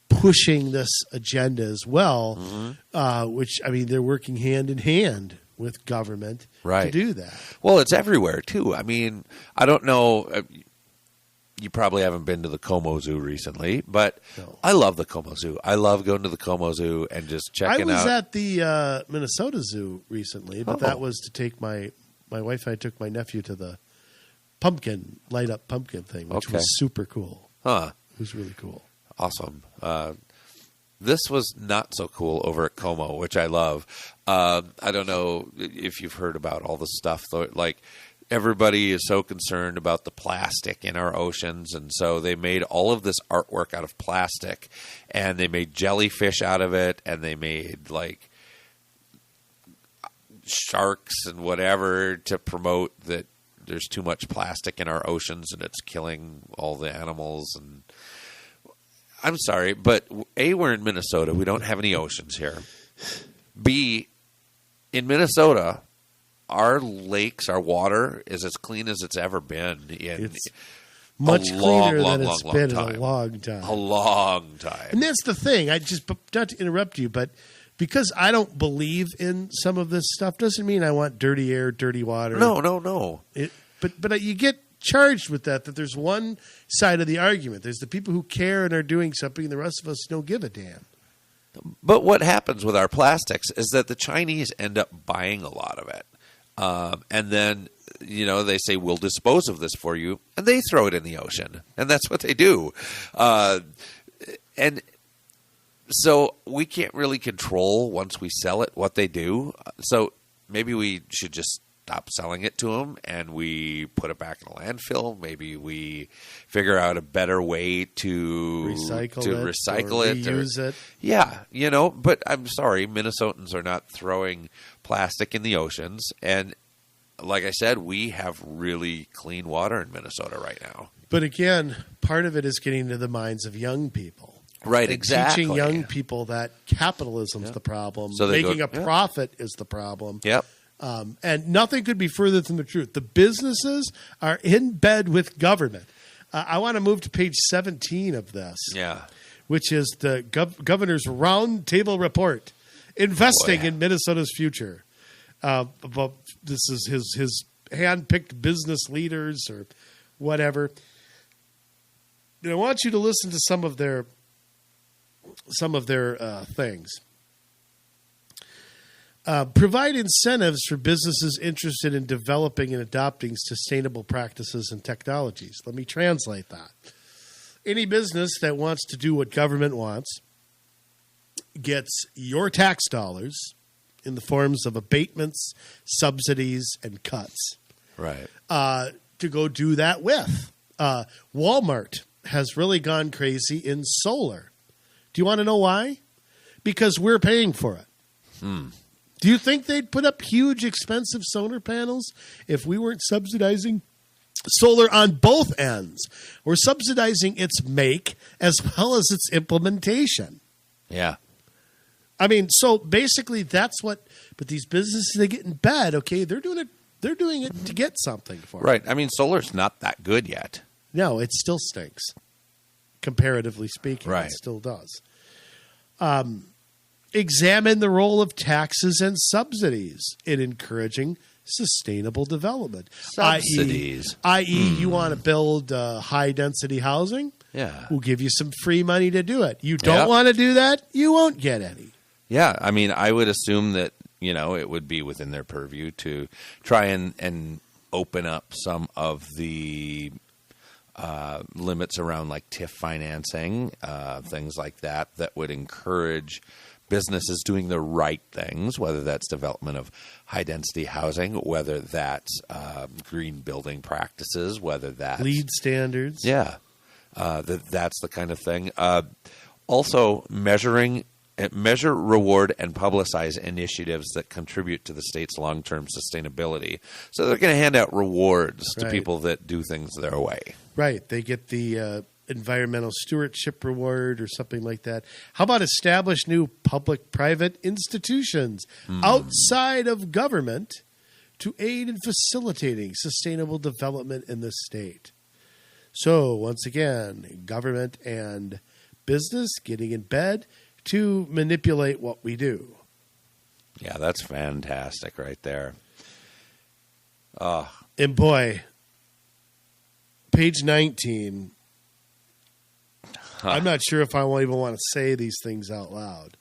S2: pushing this agenda as well, which, I mean, they're working hand in hand with government to do that.
S1: Well, it's everywhere, too. I mean, I don't know. You probably haven't been to the Como Zoo recently, but no. I love the Como Zoo. I love going to the Como Zoo and just checking out.
S2: I was at the Minnesota Zoo recently, but that was to take my wife and I took my nephew to the light up pumpkin thing, which was super cool.
S1: Huh.
S2: It was really cool.
S1: Awesome. This was not so cool over at Como, which I love. I don't know if you've heard about all the stuff, like everybody is so concerned about the plastic in our oceans, and so they made all of this artwork out of plastic, and they made jellyfish out of it, and they made like sharks and whatever to promote that there's too much plastic in our oceans and it's killing all the animals. And I'm sorry, but A, we're in Minnesota. We don't have any oceans here. B, in Minnesota, our lakes, our water is as clean as it's ever been.
S2: Much
S1: long,
S2: cleaner
S1: long,
S2: than
S1: long,
S2: it's
S1: long
S2: been
S1: time.
S2: in a long time.
S1: A long time.
S2: And that's the thing. Not to interrupt you, but because I don't believe in some of this stuff doesn't mean I want dirty air, dirty water.
S1: No.
S2: But you get charged with that there's one side of the argument. There's the people who care and are doing something, and the rest of us don't give a damn.
S1: But what happens with our plastics is that the Chinese end up buying a lot of it. And then, they say, we'll dispose of this for you. And they throw it in the ocean. And that's what they do. And so we can't really control once we sell it what they do. So maybe we should just stop selling it to them and we put it back in a landfill. Maybe we figure out a better way to recycle it or
S2: reuse it.
S1: Yeah, but I'm sorry, Minnesotans are not throwing plastic in the oceans. And like I said, we have really clean water in Minnesota right now.
S2: But again, part of it is getting into the minds of young people.
S1: Right,
S2: and
S1: exactly.
S2: Teaching young people that capitalism's the problem.
S1: So
S2: making a profit is the problem.
S1: Yep.
S2: And nothing could be further from the truth. The businesses are in bed with government. I want to move to page 17 of this, which is the governor's roundtable report, investing in Minnesota's future. About this is his hand-picked business leaders or whatever. And I want you to listen to some of their things. Provide incentives for businesses interested in developing and adopting sustainable practices and technologies. Let me translate that. Any business that wants to do what government wants gets your tax dollars in the forms of abatements, subsidies, and cuts.
S1: Right.
S2: To go do that with. Walmart has really gone crazy in solar. Do you want to know why? Because we're paying for it. Do you think they'd put up huge, expensive solar panels if we weren't subsidizing solar on both ends? We're subsidizing its make as well as its implementation.
S1: Yeah.
S2: I mean, so basically that's what, but these businesses, they get in bed, okay? They're doing it to get something for it.
S1: Right. I mean, solar's not that good yet.
S2: No, it still stinks. Comparatively speaking,
S1: Right.
S2: It still does. Examine the role of taxes and subsidies in encouraging sustainable development.
S1: Subsidies.
S2: I.e., you want to build high-density housing?
S1: Yeah.
S2: We'll give you some free money to do it. You don't want to do that? You won't get any.
S1: Yeah. I mean, I would assume that, it would be within their purview to try and open up some of the limits around like TIF financing, things like that would encourage businesses doing the right things, whether that's development of high-density housing, whether that's green building practices, whether that's
S2: LEED standards.
S1: Yeah, that's the kind of thing. Also, measure, reward, and publicize initiatives that contribute to the state's long-term sustainability. So they're going to hand out rewards to people that do things their way.
S2: Right. They get the environmental stewardship reward or something like that. How about establish new public-private institutions outside of government to aid in facilitating sustainable development in the state? So, once again, government and business getting in bed to manipulate what we do.
S1: Yeah, that's fantastic right there.
S2: And boy, page 19... I'm not sure if I won't even want to say these things out loud.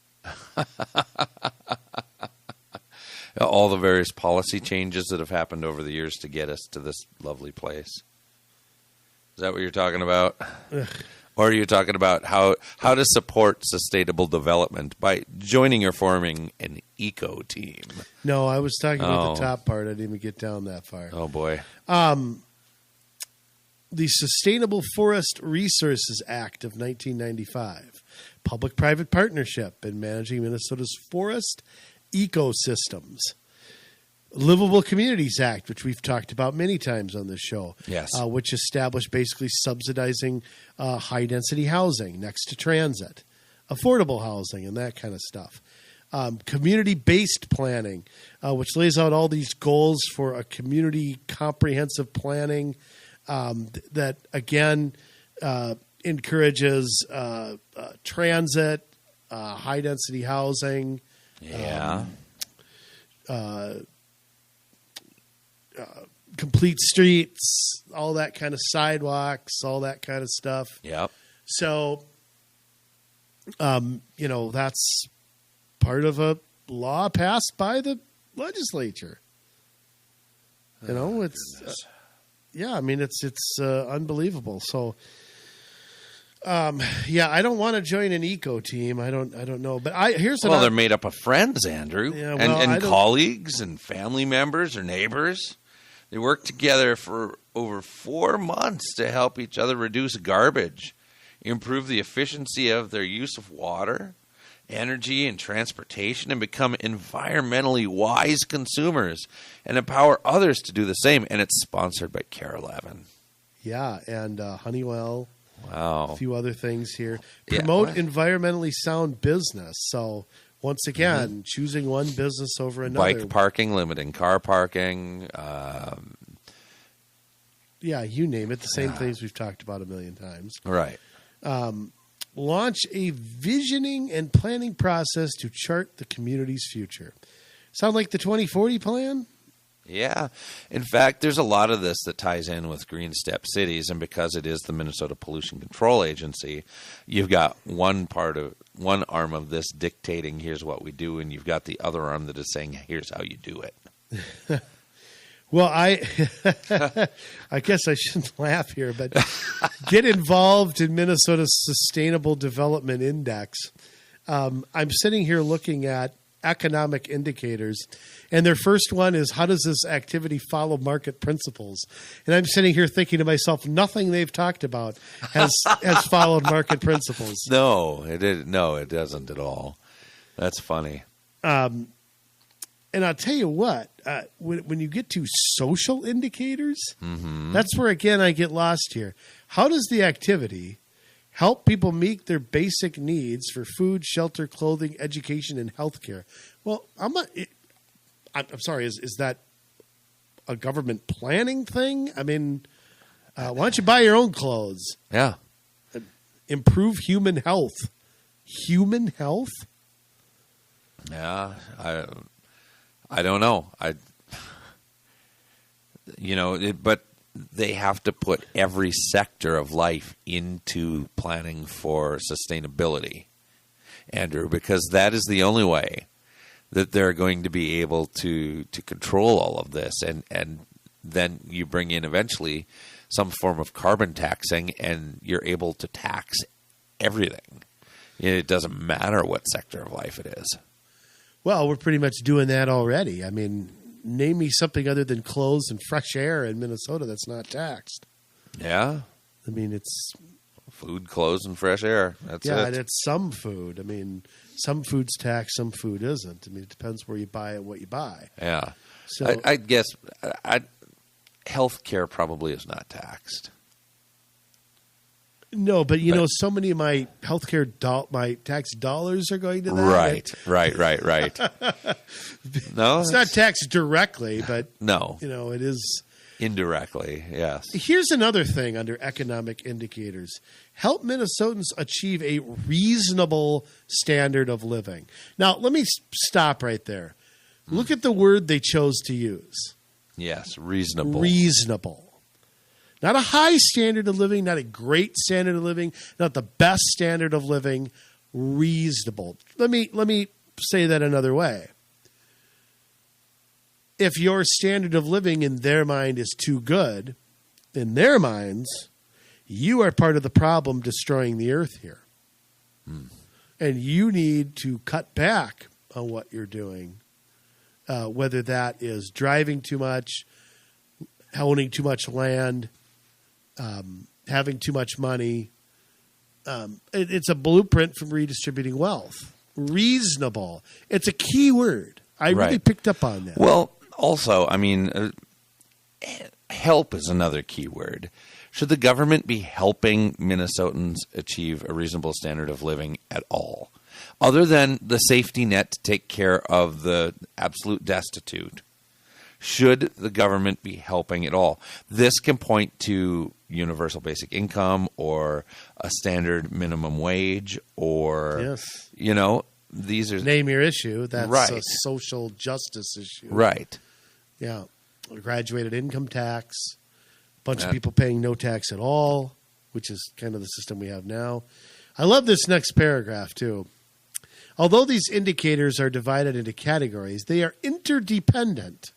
S1: All the various policy changes that have happened over the years to get us to this lovely place. Is that what you're talking about? Or are you talking about how to support sustainable development by joining or forming an eco team?
S2: No, I was talking about the top part. I didn't even get down that far.
S1: Oh, boy.
S2: The Sustainable Forest Resources Act of 1995, public-private partnership in managing Minnesota's forest ecosystems. Livable Communities Act, which we've talked about many times on this show,
S1: yes,
S2: which established basically subsidizing high-density housing next to transit, affordable housing, and that kind of stuff. Community-based planning, which lays out all these goals for a community comprehensive planning that again encourages transit, high density housing.
S1: Yeah.
S2: Complete streets, all that kind of sidewalks, all that kind of stuff.
S1: Yep.
S2: So, that's part of a law passed by the legislature. It's it's unbelievable. So, I don't want to join an eco team. I don't know, but
S1: they're made up of friends, Andrew,
S2: Yeah,
S1: and colleagues and family members or neighbors. They work together for over 4 months to help each other reduce garbage, improve the efficiency of their use of water, energy, and transportation, and become environmentally wise consumers and empower others to do the same. And it's sponsored by Care 11.
S2: Yeah, and Honeywell.
S1: Wow.
S2: A few other things here. Promote environmentally sound business. So once again, choosing one business over another.
S1: Bike parking, limiting car parking.
S2: You name it. The same things we've talked about a million times.
S1: Right.
S2: Launch a visioning and planning process to chart the community's future. Sound like the 2040 plan?
S1: Yeah. In fact, there's a lot of this that ties in with Green Step Cities, and because it is the Minnesota Pollution Control Agency, you've got one arm of this dictating here's what we do, and you've got the other arm that is saying here's how you do it.
S2: Well, I guess I shouldn't laugh here, but get involved in Minnesota's Sustainable Development Index. I'm sitting here looking at economic indicators, and their first one is, how does this activity follow market principles? And I'm sitting here thinking to myself, nothing they've talked about has followed market principles.
S1: No, it doesn't at all. That's funny.
S2: And I'll tell you what, when you get to social indicators, that's where, again, I get lost here. How does the activity help people meet their basic needs for food, shelter, clothing, education, and healthcare? Well, I'm sorry, is that a government planning thing? I mean, why don't you buy your own clothes?
S1: Yeah.
S2: Improve human health. Human health?
S1: Yeah, I don't know. But they have to put every sector of life into planning for sustainability, Andrew, because that is the only way that they're going to be able to control all of this. And then you bring in eventually some form of carbon taxing, and you're able to tax everything. It doesn't matter what sector of life it is.
S2: Well, we're pretty much doing that already. I mean, name me something other than clothes and fresh air in Minnesota that's not taxed.
S1: Yeah.
S2: I mean, it's
S1: food, clothes, and fresh air. That's it.
S2: Yeah, and it's some food. I mean, some food's taxed, some food isn't. I mean, it depends where you buy it, what you buy.
S1: Yeah.
S2: So
S1: I guess healthcare probably is not taxed.
S2: No, but so many of my healthcare my tax dollars are going to that.
S1: Right. No,
S2: it's not taxed directly, but
S1: no,
S2: it is
S1: indirectly. Yes.
S2: Here's another thing under economic indicators: help Minnesotans achieve a reasonable standard of living. Now, let me stop right there. Look at the word they chose to use.
S1: Yes, reasonable.
S2: Reasonable. Not a high standard of living, not a great standard of living, not the best standard of living. Reasonable. Let me say that another way. If your standard of living in their mind is too good, in their minds, you are part of the problem destroying the earth here. And you need to cut back on what you're doing, whether that is driving too much, owning too much land, having too much money. It's a blueprint from redistributing wealth. Reasonable. It's a key word. I really picked up on that.
S1: Well, also, I mean, help is another key word. Should the government be helping Minnesotans achieve a reasonable standard of living at all? Other than the safety net to take care of the absolute destitute, Should the government be helping at all? This can point to universal basic income or a standard minimum wage or,
S2: Yes.
S1: these are...
S2: Name your issue. That's
S1: Right.
S2: a social justice issue.
S1: Right.
S2: Yeah. Graduated income tax, a bunch of people paying no tax at all, which is kind of the system we have now. I love this next paragraph, too. Although these indicators are divided into categories, they are interdependent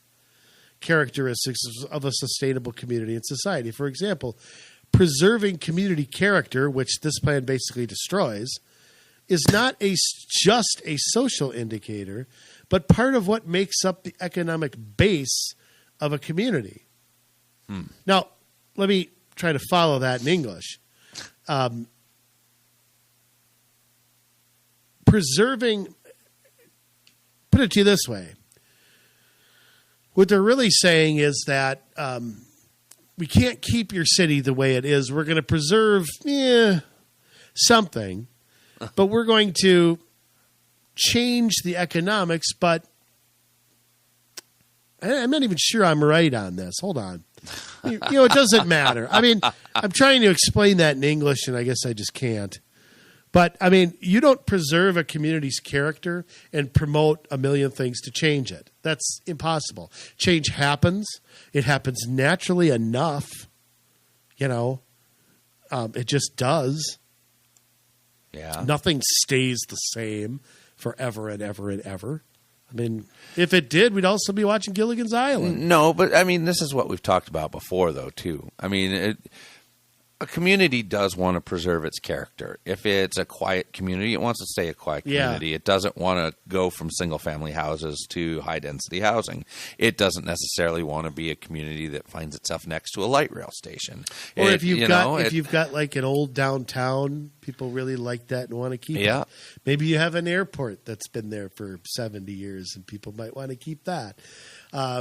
S2: characteristics of a sustainable community and society. For example, preserving community character, which this plan basically destroys, is not just a social indicator, but part of what makes up the economic base of a community. Now, let me try to follow that in English. Preserving, put it to you this way. What they're really saying is that we can't keep your city the way it is. We're going to preserve something, but we're going to change the economics, but I'm not even sure I'm right on this. Hold on. It doesn't matter. I mean, I'm trying to explain that in English, and I guess I just can't. But, I mean, you don't preserve a community's character and promote a million things to change it. That's impossible. Change happens. It happens naturally enough. It just does.
S1: Yeah.
S2: Nothing stays the same forever and ever and ever. I mean, if it did, we'd also be watching Gilligan's Island.
S1: No, but, I mean, this is what we've talked about before, though, too. I mean, a community does want to preserve its character. If it's a quiet community, it wants to stay a quiet community. Yeah. It doesn't want to go from single-family houses to high-density housing. It doesn't necessarily want to be a community that finds itself next to a light rail station.
S2: Or if you've got like an old downtown, people really like that and want to keep it. Maybe you have an airport that's been there for 70 years and people might want to keep that.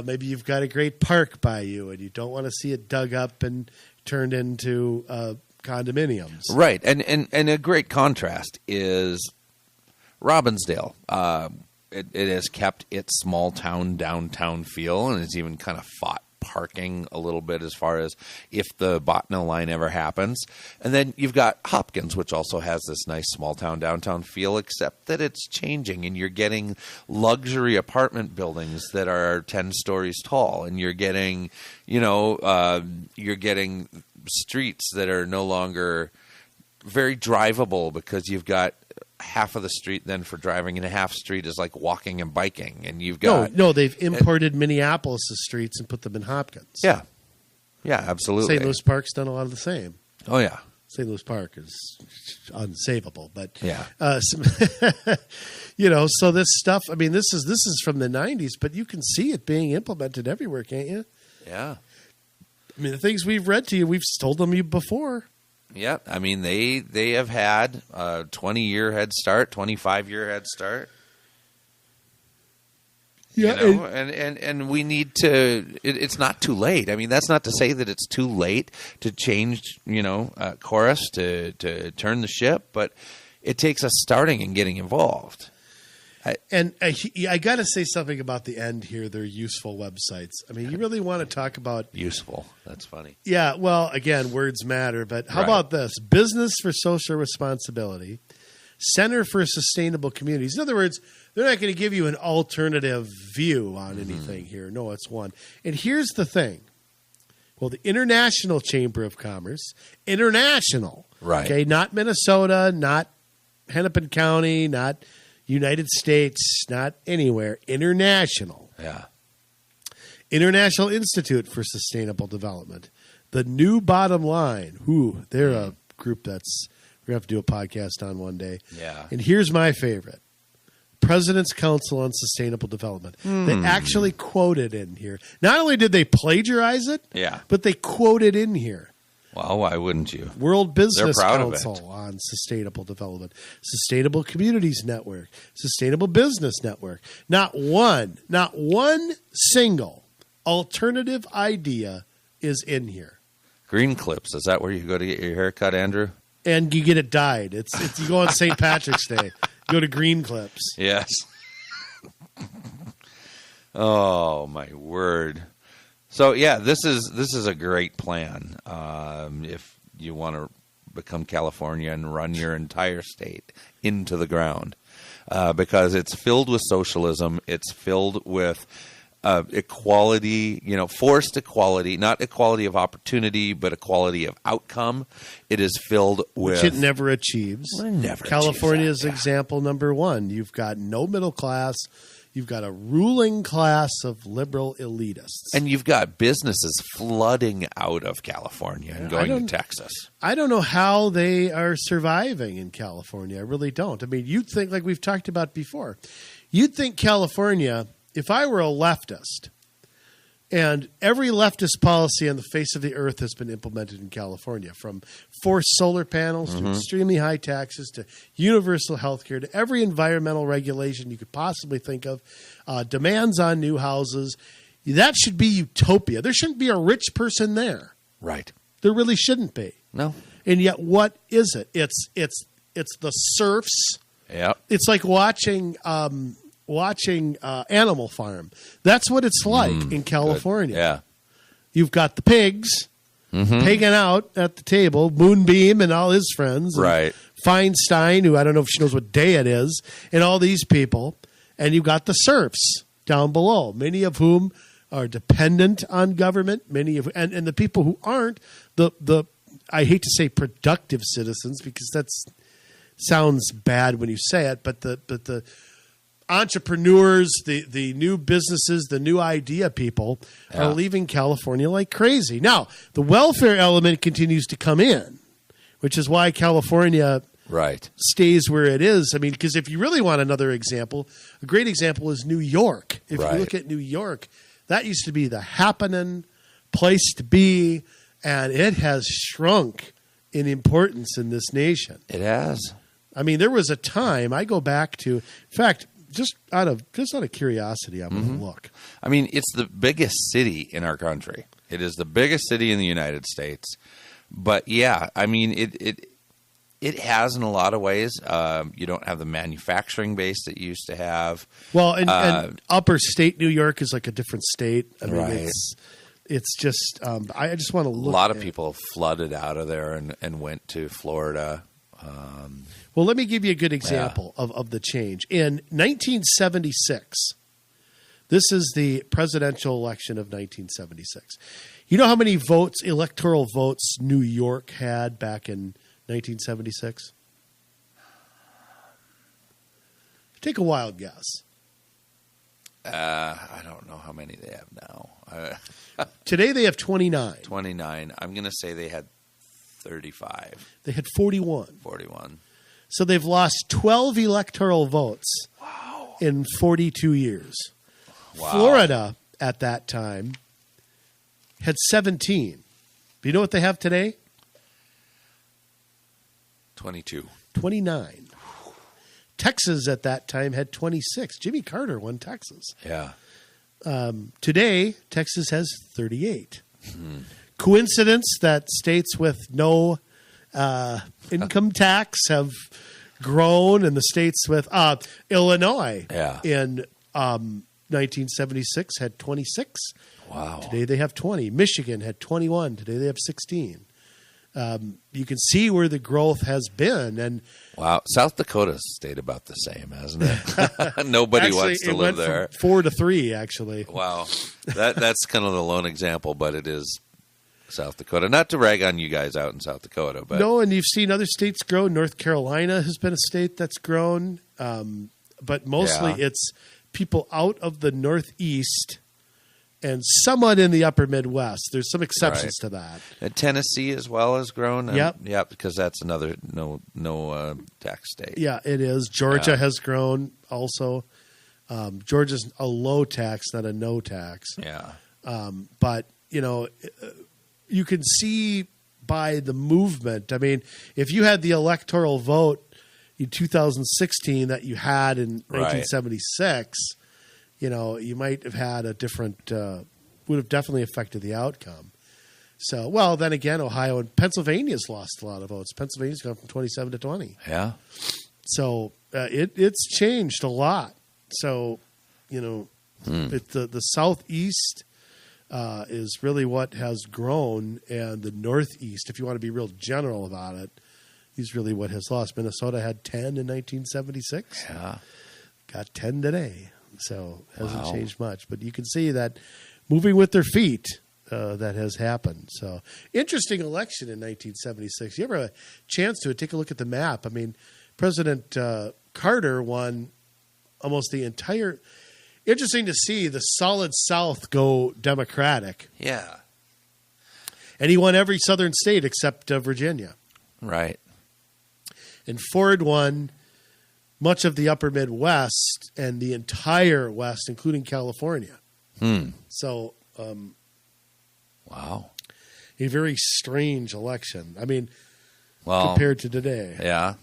S2: Maybe you've got a great park by you and you don't want to see it dug up and turned into condominiums.
S1: Right. And a great contrast is Robbinsdale. It has kept its small town downtown feel, and it's even kind of fought parking a little bit as far as if the Botna line ever happens. And then you've got Hopkins, which also has this nice small town downtown feel, except that it's changing and you're getting luxury apartment buildings that are 10 stories tall, and you're getting, you're getting streets that are no longer very drivable because you've got half of the street then for driving and half street is like walking and biking, and you've got
S2: no they've imported Minneapolis' streets and put them in Hopkins.
S1: Yeah absolutely.
S2: St. Louis Park's done a lot of the same.
S1: Oh yeah,
S2: St. Louis Park is unsavable, but
S1: yeah.
S2: So this stuff, I mean, this is from the 90s, but you can see it being implemented everywhere, can't you?
S1: Yeah,
S2: I mean, the things we've read to you, we've told them you before.
S1: Yeah, I mean, they have had a 20-year head start, 25-year head start.
S2: Yeah,
S1: and we need to. It's not too late. I mean, that's not to say that it's too late to change, course to turn the ship, but it takes us starting and getting involved.
S2: I got to say something about the end here. They're useful websites. I mean, you really want to talk about
S1: useful. That's funny.
S2: Yeah. Well, again, words matter. But how about this? Business for Social Responsibility, Center for Sustainable Communities. In other words, they're not going to give you an alternative view on anything here. No, it's one. And here's the thing. Well, the International Chamber of Commerce, international,
S1: right?
S2: Okay, not Minnesota, not Hennepin County, not United States, not anywhere. International.
S1: Yeah.
S2: International Institute for Sustainable Development. The New Bottom Line. Ooh, they're a group that's we're going to have to do a podcast on one day.
S1: Yeah.
S2: And here's my favorite. President's Council on Sustainable Development. They actually quoted in here. Not only did they plagiarize it, but they quoted in here.
S1: Well, why wouldn't you?
S2: World Business Council on Sustainable Development, Sustainable Communities Network, Sustainable Business Network. Not one single alternative idea is in here.
S1: Green Clips, is that where you go to get your hair cut, Andrew?
S2: And you get it dyed. It's you go on St. Patrick's Day. Go to Green Clips.
S1: Yes. Oh, my word. So, yeah, this is a great plan. If you want to become California and run your entire state into the ground, because it's filled with socialism. It's filled with equality, forced equality, not equality of opportunity, but equality of outcome. It is filled with...
S2: Which it never achieves. California is example number one. You've got no middle class. You've got a ruling class of liberal elitists.
S1: And you've got businesses flooding out of California and going to Texas.
S2: I don't know how they are surviving in California. I really don't. I mean, you'd think, like we've talked about before, you'd think California, if I were a leftist, and every leftist policy on the face of the earth has been implemented in California, from forced solar panels to extremely high taxes to universal health care to every environmental regulation you could possibly think of, demands on new houses. That should be utopia. There shouldn't be a rich person there.
S1: Right.
S2: There really shouldn't be.
S1: No.
S2: And yet, what is it? It's the serfs.
S1: Yeah.
S2: It's like watching Animal Farm. That's what it's like in California.
S1: Good. Yeah.
S2: You've got the pigs pigging out at the table, Moonbeam and all his friends.
S1: Right.
S2: Feinstein, who I don't know if she knows what day it is, and all these people. And you've got the serfs down below, many of whom are dependent on government, and the people who aren't, the I hate to say productive citizens because that sounds bad when you say it, but the entrepreneurs, the new businesses, the new idea people are leaving California like crazy. Now, the welfare element continues to come in, which is why California stays where it is. I mean, because if you really want another example, a great example is New York. If you look at New York, that used to be the happening place to be, and it has shrunk in importance in this nation.
S1: It has.
S2: I mean, there was a time, I go back to, in fact, just out of curiosity, I'm going to look.
S1: I mean, it's the biggest city in our country. It is the biggest city in the United States. But yeah, I mean, it has in a lot of ways. You don't have the manufacturing base that you used to have.
S2: Well, and upper state New York is like a different state. I mean, it's just I just want to look.
S1: A lot of people flooded out of there and went to Florida.
S2: Well, let me give you a good example of the change. In 1976, this is the presidential election of 1976. You know how many electoral votes New York had back in 1976? Take a wild guess.
S1: I don't know how many they have now.
S2: Today they have 29.
S1: 29. I'm going to say they had 35.
S2: They had 41.
S1: 41.
S2: So they've lost 12 electoral votes in 42 years. Wow. Florida at that time had 17. Do you know what they have today?
S1: 22.
S2: 29. Texas at that time had 26. Jimmy Carter won Texas.
S1: Yeah.
S2: Today, Texas has 38. Coincidence that states with no income tax have grown, and the states with Illinois in 1976 had 26.
S1: Wow.
S2: Today they have 20. Michigan had 21. Today they have 16. You can see where the growth has been. And
S1: wow, South Dakota stayed about the same, hasn't it? Nobody wants to live there.
S2: From 4 to 3, actually.
S1: Wow, that's kind of the lone example, but it is South Dakota. Not to rag on you guys out in South Dakota, but
S2: no. And you've seen other states grow. North Carolina has been a state that's grown, but mostly it's people out of the Northeast and somewhat in the upper Midwest. There's some exceptions to that. And
S1: Tennessee as well has grown.
S2: Yep,
S1: because that's another no tax state.
S2: Yeah, it is. Georgia has grown also. Georgia's a low tax, not a no tax.
S1: Yeah.
S2: But, you can see by the movement. I mean, if you had the electoral vote in 2016 that you had in 1976, you might have had a different, would have definitely affected the outcome. So, well, then again, Ohio and Pennsylvania's lost a lot of votes. Pennsylvania's gone from 27 to 20.
S1: Yeah.
S2: So it's changed a lot. So, The Southeast is really what has grown, and the Northeast, if you want to be real general about it, is really what has lost. Minnesota had 10 in 1976.
S1: Yeah.
S2: Got 10 today. So it hasn't changed much. But you can see that moving with their feet, that has happened. So interesting election in 1976. You ever have a chance to take a look at the map? I mean, President Carter won almost the entire. Interesting to see the solid South go Democratic.
S1: Yeah.
S2: And he won every southern state except Virginia.
S1: Right.
S2: And Ford won much of the upper Midwest and the entire West, including California. So,
S1: wow.
S2: A very strange election. I mean,
S1: compared
S2: to today.
S1: Yeah.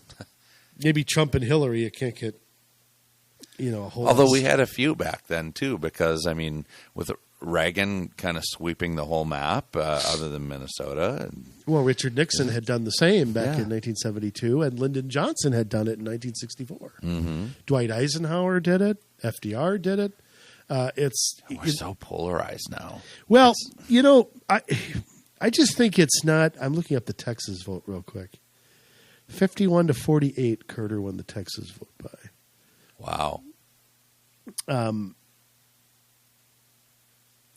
S2: Maybe Trump and Hillary, you can't get, a whole
S1: Although we had a few back then, too, because, I mean, with Reagan kind of sweeping the whole map, other than Minnesota.
S2: Well, Richard Nixon had done the same back in 1972, and Lyndon Johnson had done it in 1964. Dwight Eisenhower did it. FDR did it.
S1: We're so polarized now.
S2: Well, I just think it's not. I'm looking up the Texas vote real quick. 51-48, Carter won the Texas vote by.
S1: Wow.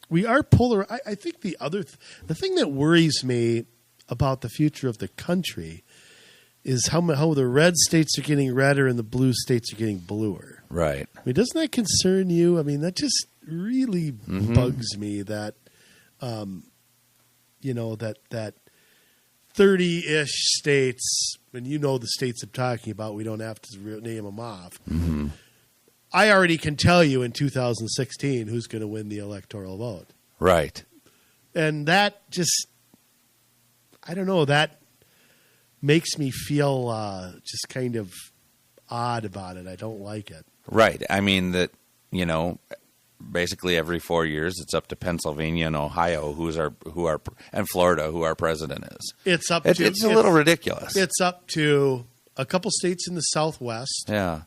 S2: We are polar. I think the thing that worries me about the future of the country is how the red states are getting redder and the blue states are getting bluer.
S1: Right.
S2: I mean, doesn't that concern you? I mean, that just really bugs me that, that 30-ish states, and the states I'm talking about, we don't have to name them off. I already can tell you in 2016 who's going to win the electoral vote.
S1: Right.
S2: And that just, I don't know, that makes me feel just kind of odd about it. I don't like it.
S1: Right. I mean, basically every 4 years it's up to Pennsylvania and Ohio and Florida who our president is.
S2: It's
S1: a little ridiculous.
S2: It's up to a couple states in the Southwest.
S1: Yeah.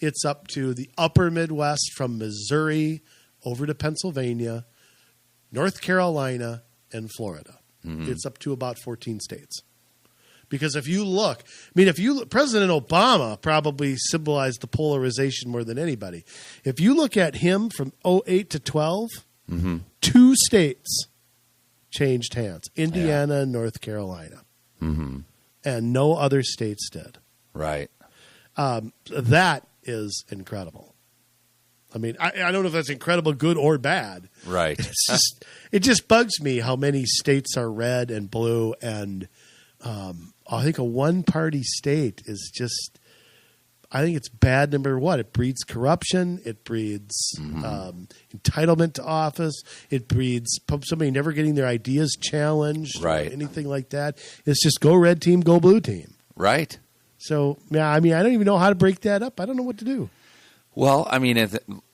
S2: It's up to the upper Midwest from Missouri over to Pennsylvania, North Carolina, and Florida. It's up to about 14 states. Because if you look, President Obama probably symbolized the polarization more than anybody. If you look at him from 2008 to 12, 2 states changed hands, Indiana and North Carolina. And no other states did.
S1: Right.
S2: That is incredible. I mean, I don't know if that's incredible, good or bad.
S1: Right.
S2: It just bugs me how many states are red and blue, and I think a one-party state is just. I think it's bad. Number one, it breeds corruption. It breeds entitlement to office. It breeds somebody never getting their ideas challenged.
S1: Right.
S2: Or anything like that. It's just go red team, go blue team.
S1: Right.
S2: So, I don't even know how to break that up. I don't know what to do.
S1: Well, I mean,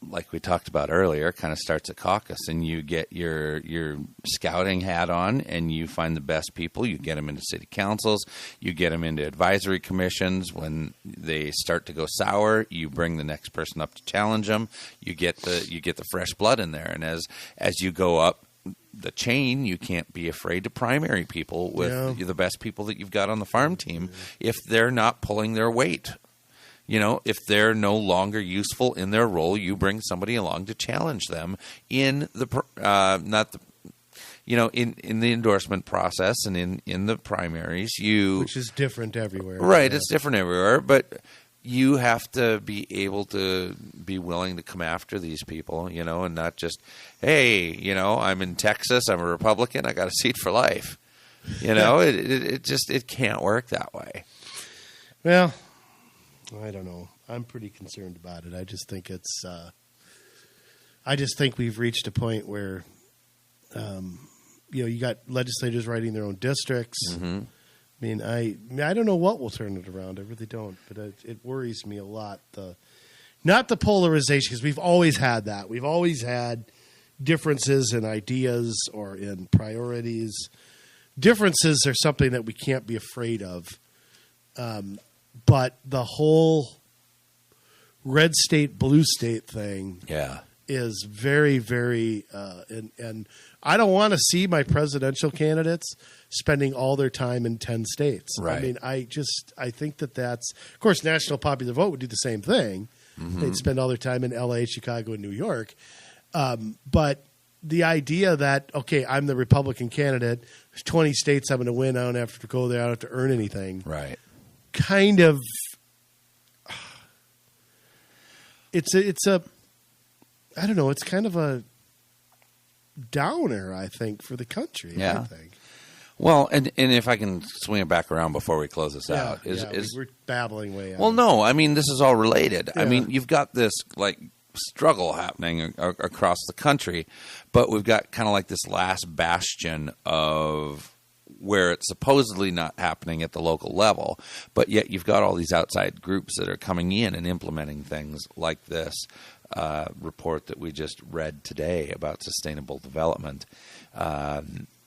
S1: like we talked about earlier, it kind of starts at caucus, and you get your scouting hat on, and you find the best people. You get them into city councils. You get them into advisory commissions. When they start to go sour, you bring the next person up to challenge them. You get the fresh blood in there, and as you go up the chain, you can't be afraid to primary people with the best people that you've got on the farm team if they're not pulling their weight. If they're no longer useful in their role, you bring somebody along to challenge them in the in the endorsement process and in the primaries. Which
S2: is different everywhere.
S1: Right, it's different everywhere, but you have to be able to be willing to come after these people, and not just, hey, I'm in Texas, I'm a Republican, I got a seat for life. It can't work that way.
S2: Well, I don't know. I'm pretty concerned about it. I just think we've reached a point where, you got legislators writing their own districts. I mean, I don't know what will turn it around. I really don't. But it worries me a lot. Not the polarization, because we've always had that. We've always had differences in ideas or in priorities. Differences are something that we can't be afraid of. But the whole red state, blue state thing is very, very, and I don't want to see my presidential candidates spending all their time in 10 states.
S1: Right.
S2: I mean, I think that's, of course, National Popular Vote would do the same thing. Mm-hmm. They'd spend all their time in LA, Chicago, and New York. But the idea that, okay, I'm the Republican candidate, there's 20 states I'm going to win, I don't have to go there, I don't have to earn anything.
S1: Right.
S2: Kind of, it's a I don't know, it's kind of a downer, I think, for the country.
S1: Yeah.
S2: I think.
S1: Well, and if I can swing it back around before we close this out.
S2: We're babbling way out.
S1: Well, no, I mean, this is all related.
S2: Yeah.
S1: I mean, you've got this, like, struggle happening across the country, but we've got kind of like this last bastion of where it's supposedly not happening at the local level, but yet you've got all these outside groups that are coming in and implementing things like this report that we just read today about sustainable development.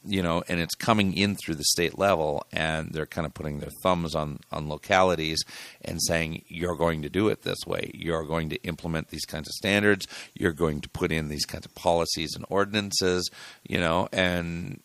S1: You know, and it's coming in through the state level, and they're kind of putting their thumbs on localities and saying, you're going to do it this way. You're going to implement these kinds of standards. You're going to put in these kinds of policies and ordinances, you know, and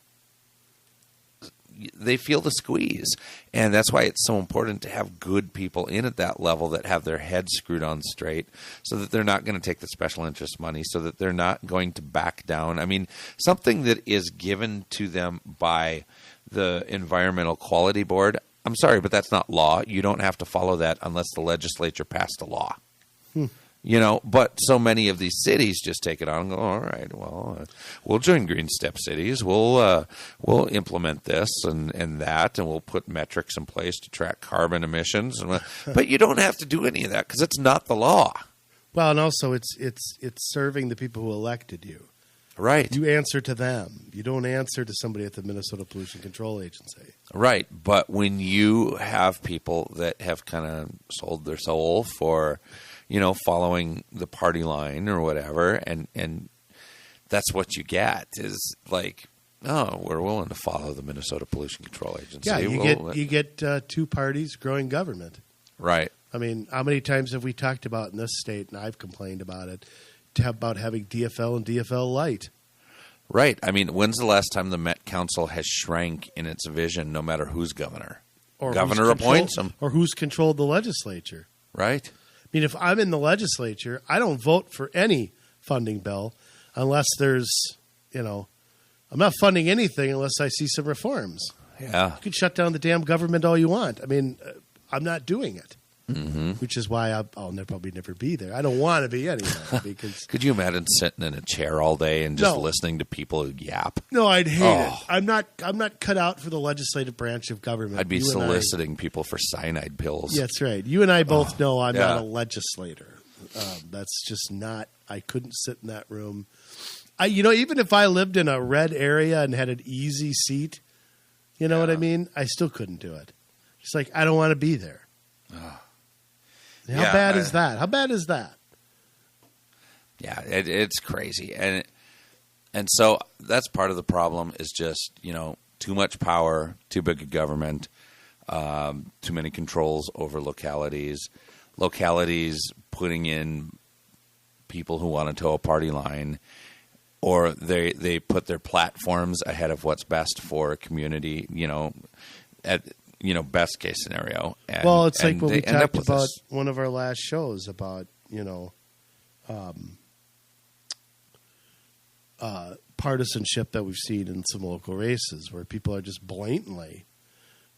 S1: they feel the squeeze. And that's why it's so important to have good people in at that level that have their heads screwed on straight, so that they're not going to take the special interest money, so that they're not going to back down. I mean, something that is given to them by the Environmental Quality Board, I'm sorry, but that's not law. You don't have to follow that unless the legislature passed a law. You know, but so many of these cities just take it on and go, all right, well, we'll join Green Step Cities. We'll implement this and that, and we'll put metrics in place to track carbon emissions. But you don't have to do any of that because it's not the law.
S2: Well, and also it's serving the people who elected you.
S1: Right.
S2: You answer to them. You don't answer to somebody at the Minnesota Pollution Control Agency.
S1: Right. But when you have people that have kind of sold their soul for, you know, following the party line or whatever, and that's what you get is like, oh, we're willing to follow the Minnesota Pollution Control Agency.
S2: Yeah, you get two parties growing government.
S1: Right.
S2: I mean, how many times have we talked about in this state, and I've complained about it, about having DFL and DFL Light?
S1: Right. I mean, when's the last time the Met Council has shrank in its vision, no matter who's governor?
S2: Or
S1: governor appoints them.
S2: Or who's controlled the legislature.
S1: Right.
S2: I mean, if I'm in the legislature, I don't vote for any funding bill unless there's, you know, I'm not funding anything unless I see some reforms.
S1: Yeah.
S2: You can shut down the damn government all you want. I mean, I'm not doing it.
S1: Mm-hmm.
S2: Which is why I'll probably never be there. I don't want to be anyway. Because
S1: could you imagine sitting in a chair all day and just listening to people who yap?
S2: No, I'd hate it. I'm not cut out for the legislative branch of government.
S1: I'd be soliciting people for cyanide pills.
S2: Yeah, that's right. You and I both know I'm not a legislator. That's just not. I couldn't sit in that room. Even if I lived in a red area and had an easy seat, you know what I mean? I still couldn't do it. It's like I don't want to be there. How bad is that? How bad is that?
S1: Yeah, it's crazy. And so that's part of the problem is just, you know, too much power, too big a government, too many controls over localities putting in people who want to toe a party line, or they put their platforms ahead of what's best for a community, you know, best case scenario.
S2: Well, it's like what we talked about one of our last shows about, you know, partisanship that we've seen in some local races where people are just blatantly,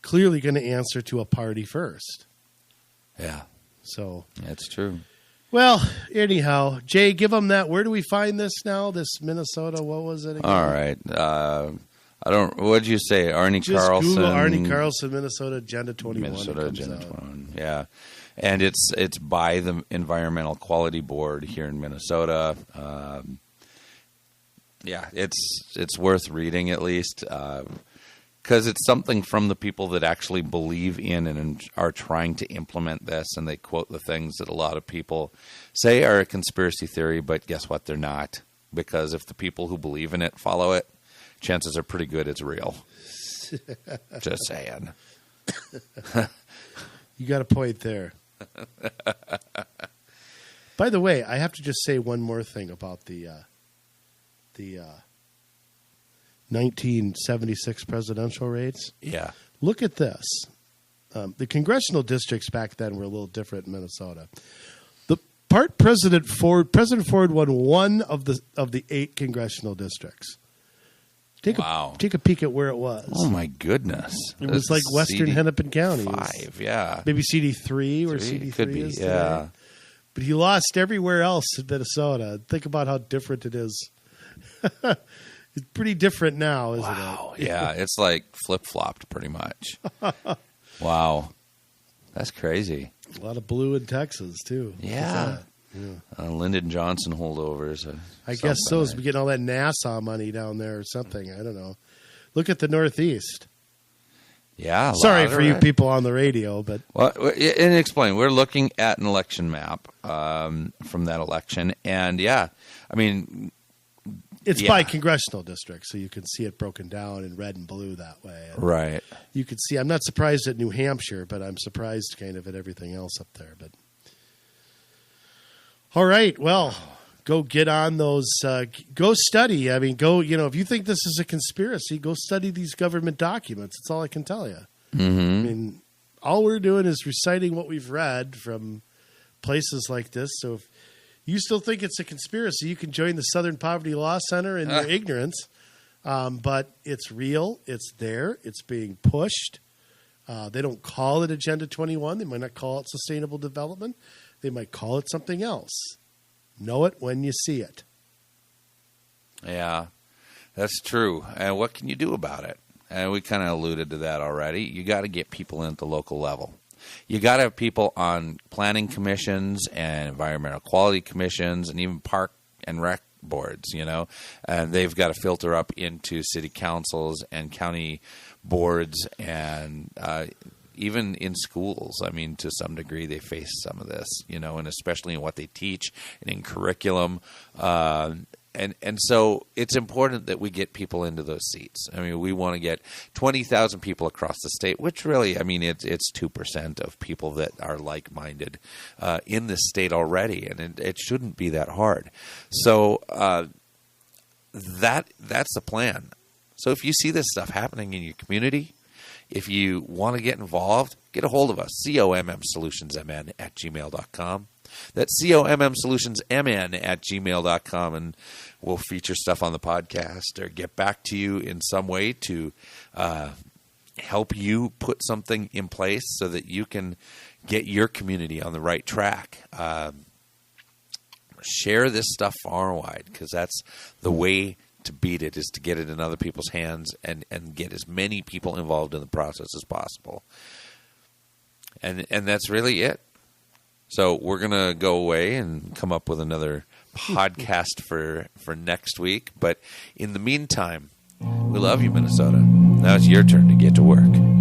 S2: clearly going to answer to a party first.
S1: Yeah.
S2: So.
S1: That's true.
S2: Well, anyhow, Jay, give them that. Where do we find this now? This Minnesota, what was it again?
S1: All right. What'd you say? Arnie
S2: Just
S1: Carlson.
S2: Google Arnie Carlson, Minnesota Agenda 21.
S1: Minnesota Agenda 21. Yeah. And it's by the Environmental Quality Board here in Minnesota. Yeah, it's worth reading at least because it's something from the people that actually believe in and are trying to implement this, and they quote the things that a lot of people say are a conspiracy theory, but guess what? They're not, because if the people who believe in it follow it, chances are pretty good it's real. Just saying.
S2: You got a point there. By the way, I have to just say one more thing about the 1976 presidential rates.
S1: Yeah.
S2: Look at this. The congressional districts back then were a little different in Minnesota. President Ford won one of the 8 congressional districts. Take a peek at where it was.
S1: Oh my goodness!
S2: It was like Western Hennepin County.
S1: 5, yeah.
S2: Maybe CD3 or CD3
S1: could be,
S2: is
S1: yeah.
S2: today. But he lost everywhere else in Minnesota. Think about how different it is. It's pretty different now, isn't it?
S1: Wow. Yeah, it's like flip-flopped pretty much. Wow. That's crazy.
S2: A lot of blue in Texas, too.
S1: Yeah. Lyndon Johnson holdovers.
S2: I guess so. Is we getting all that NASA money down there or something. I don't know. Look at the Northeast.
S1: Yeah.
S2: Sorry for you people on the radio, but...
S1: Well, and explain. We're looking at an election map from that election. And, yeah, I mean...
S2: It's by congressional district, so you can see it broken down in red and blue that way. And
S1: right.
S2: You can see... I'm not surprised at New Hampshire, but I'm surprised kind of at everything else up there. But all right, well, go get on those... go study. I mean, if you think this is a conspiracy, go study these government documents. That's all I can tell you.
S1: Mm-hmm.
S2: I mean, all we're doing is reciting what we've read from places like this. So if you still think it's a conspiracy, you can join the Southern Poverty Law Center in your ignorance. But it's real. It's there. It's being pushed. They don't call it Agenda 21. They might not call it Sustainable Development. They might call it something else. Know it when you see it.
S1: Yeah, that's true. And what can you do about it? And we kind of alluded to that already. You got to get people in at the local level. You got to have people on planning commissions and environmental quality commissions and even park and rec boards, and they've got to filter up into city councils and county boards and even in schools. I mean, to some degree, they face some of this, and especially in what they teach and in curriculum. And so it's important that we get people into those seats. I mean, we want to get 20,000 people across the state, which really, I mean, it's 2% of people that are like-minded in this state already, and it shouldn't be that hard. So that's the plan. So if you see this stuff happening in your community, if you want to get involved, get a hold of us, commsolutionsmn@gmail.com. That's commsolutionsmn@gmail.com, and we'll feature stuff on the podcast or get back to you in some way to help you put something in place so that you can get your community on the right track. Share this stuff far and wide, because that's the way to beat it, is to get it in other people's hands and get as many people involved in the process as possible. And that's really it. So we're going to go away and come up with another podcast for next week. But in the meantime, we love you, Minnesota. Now it's your turn to get to work.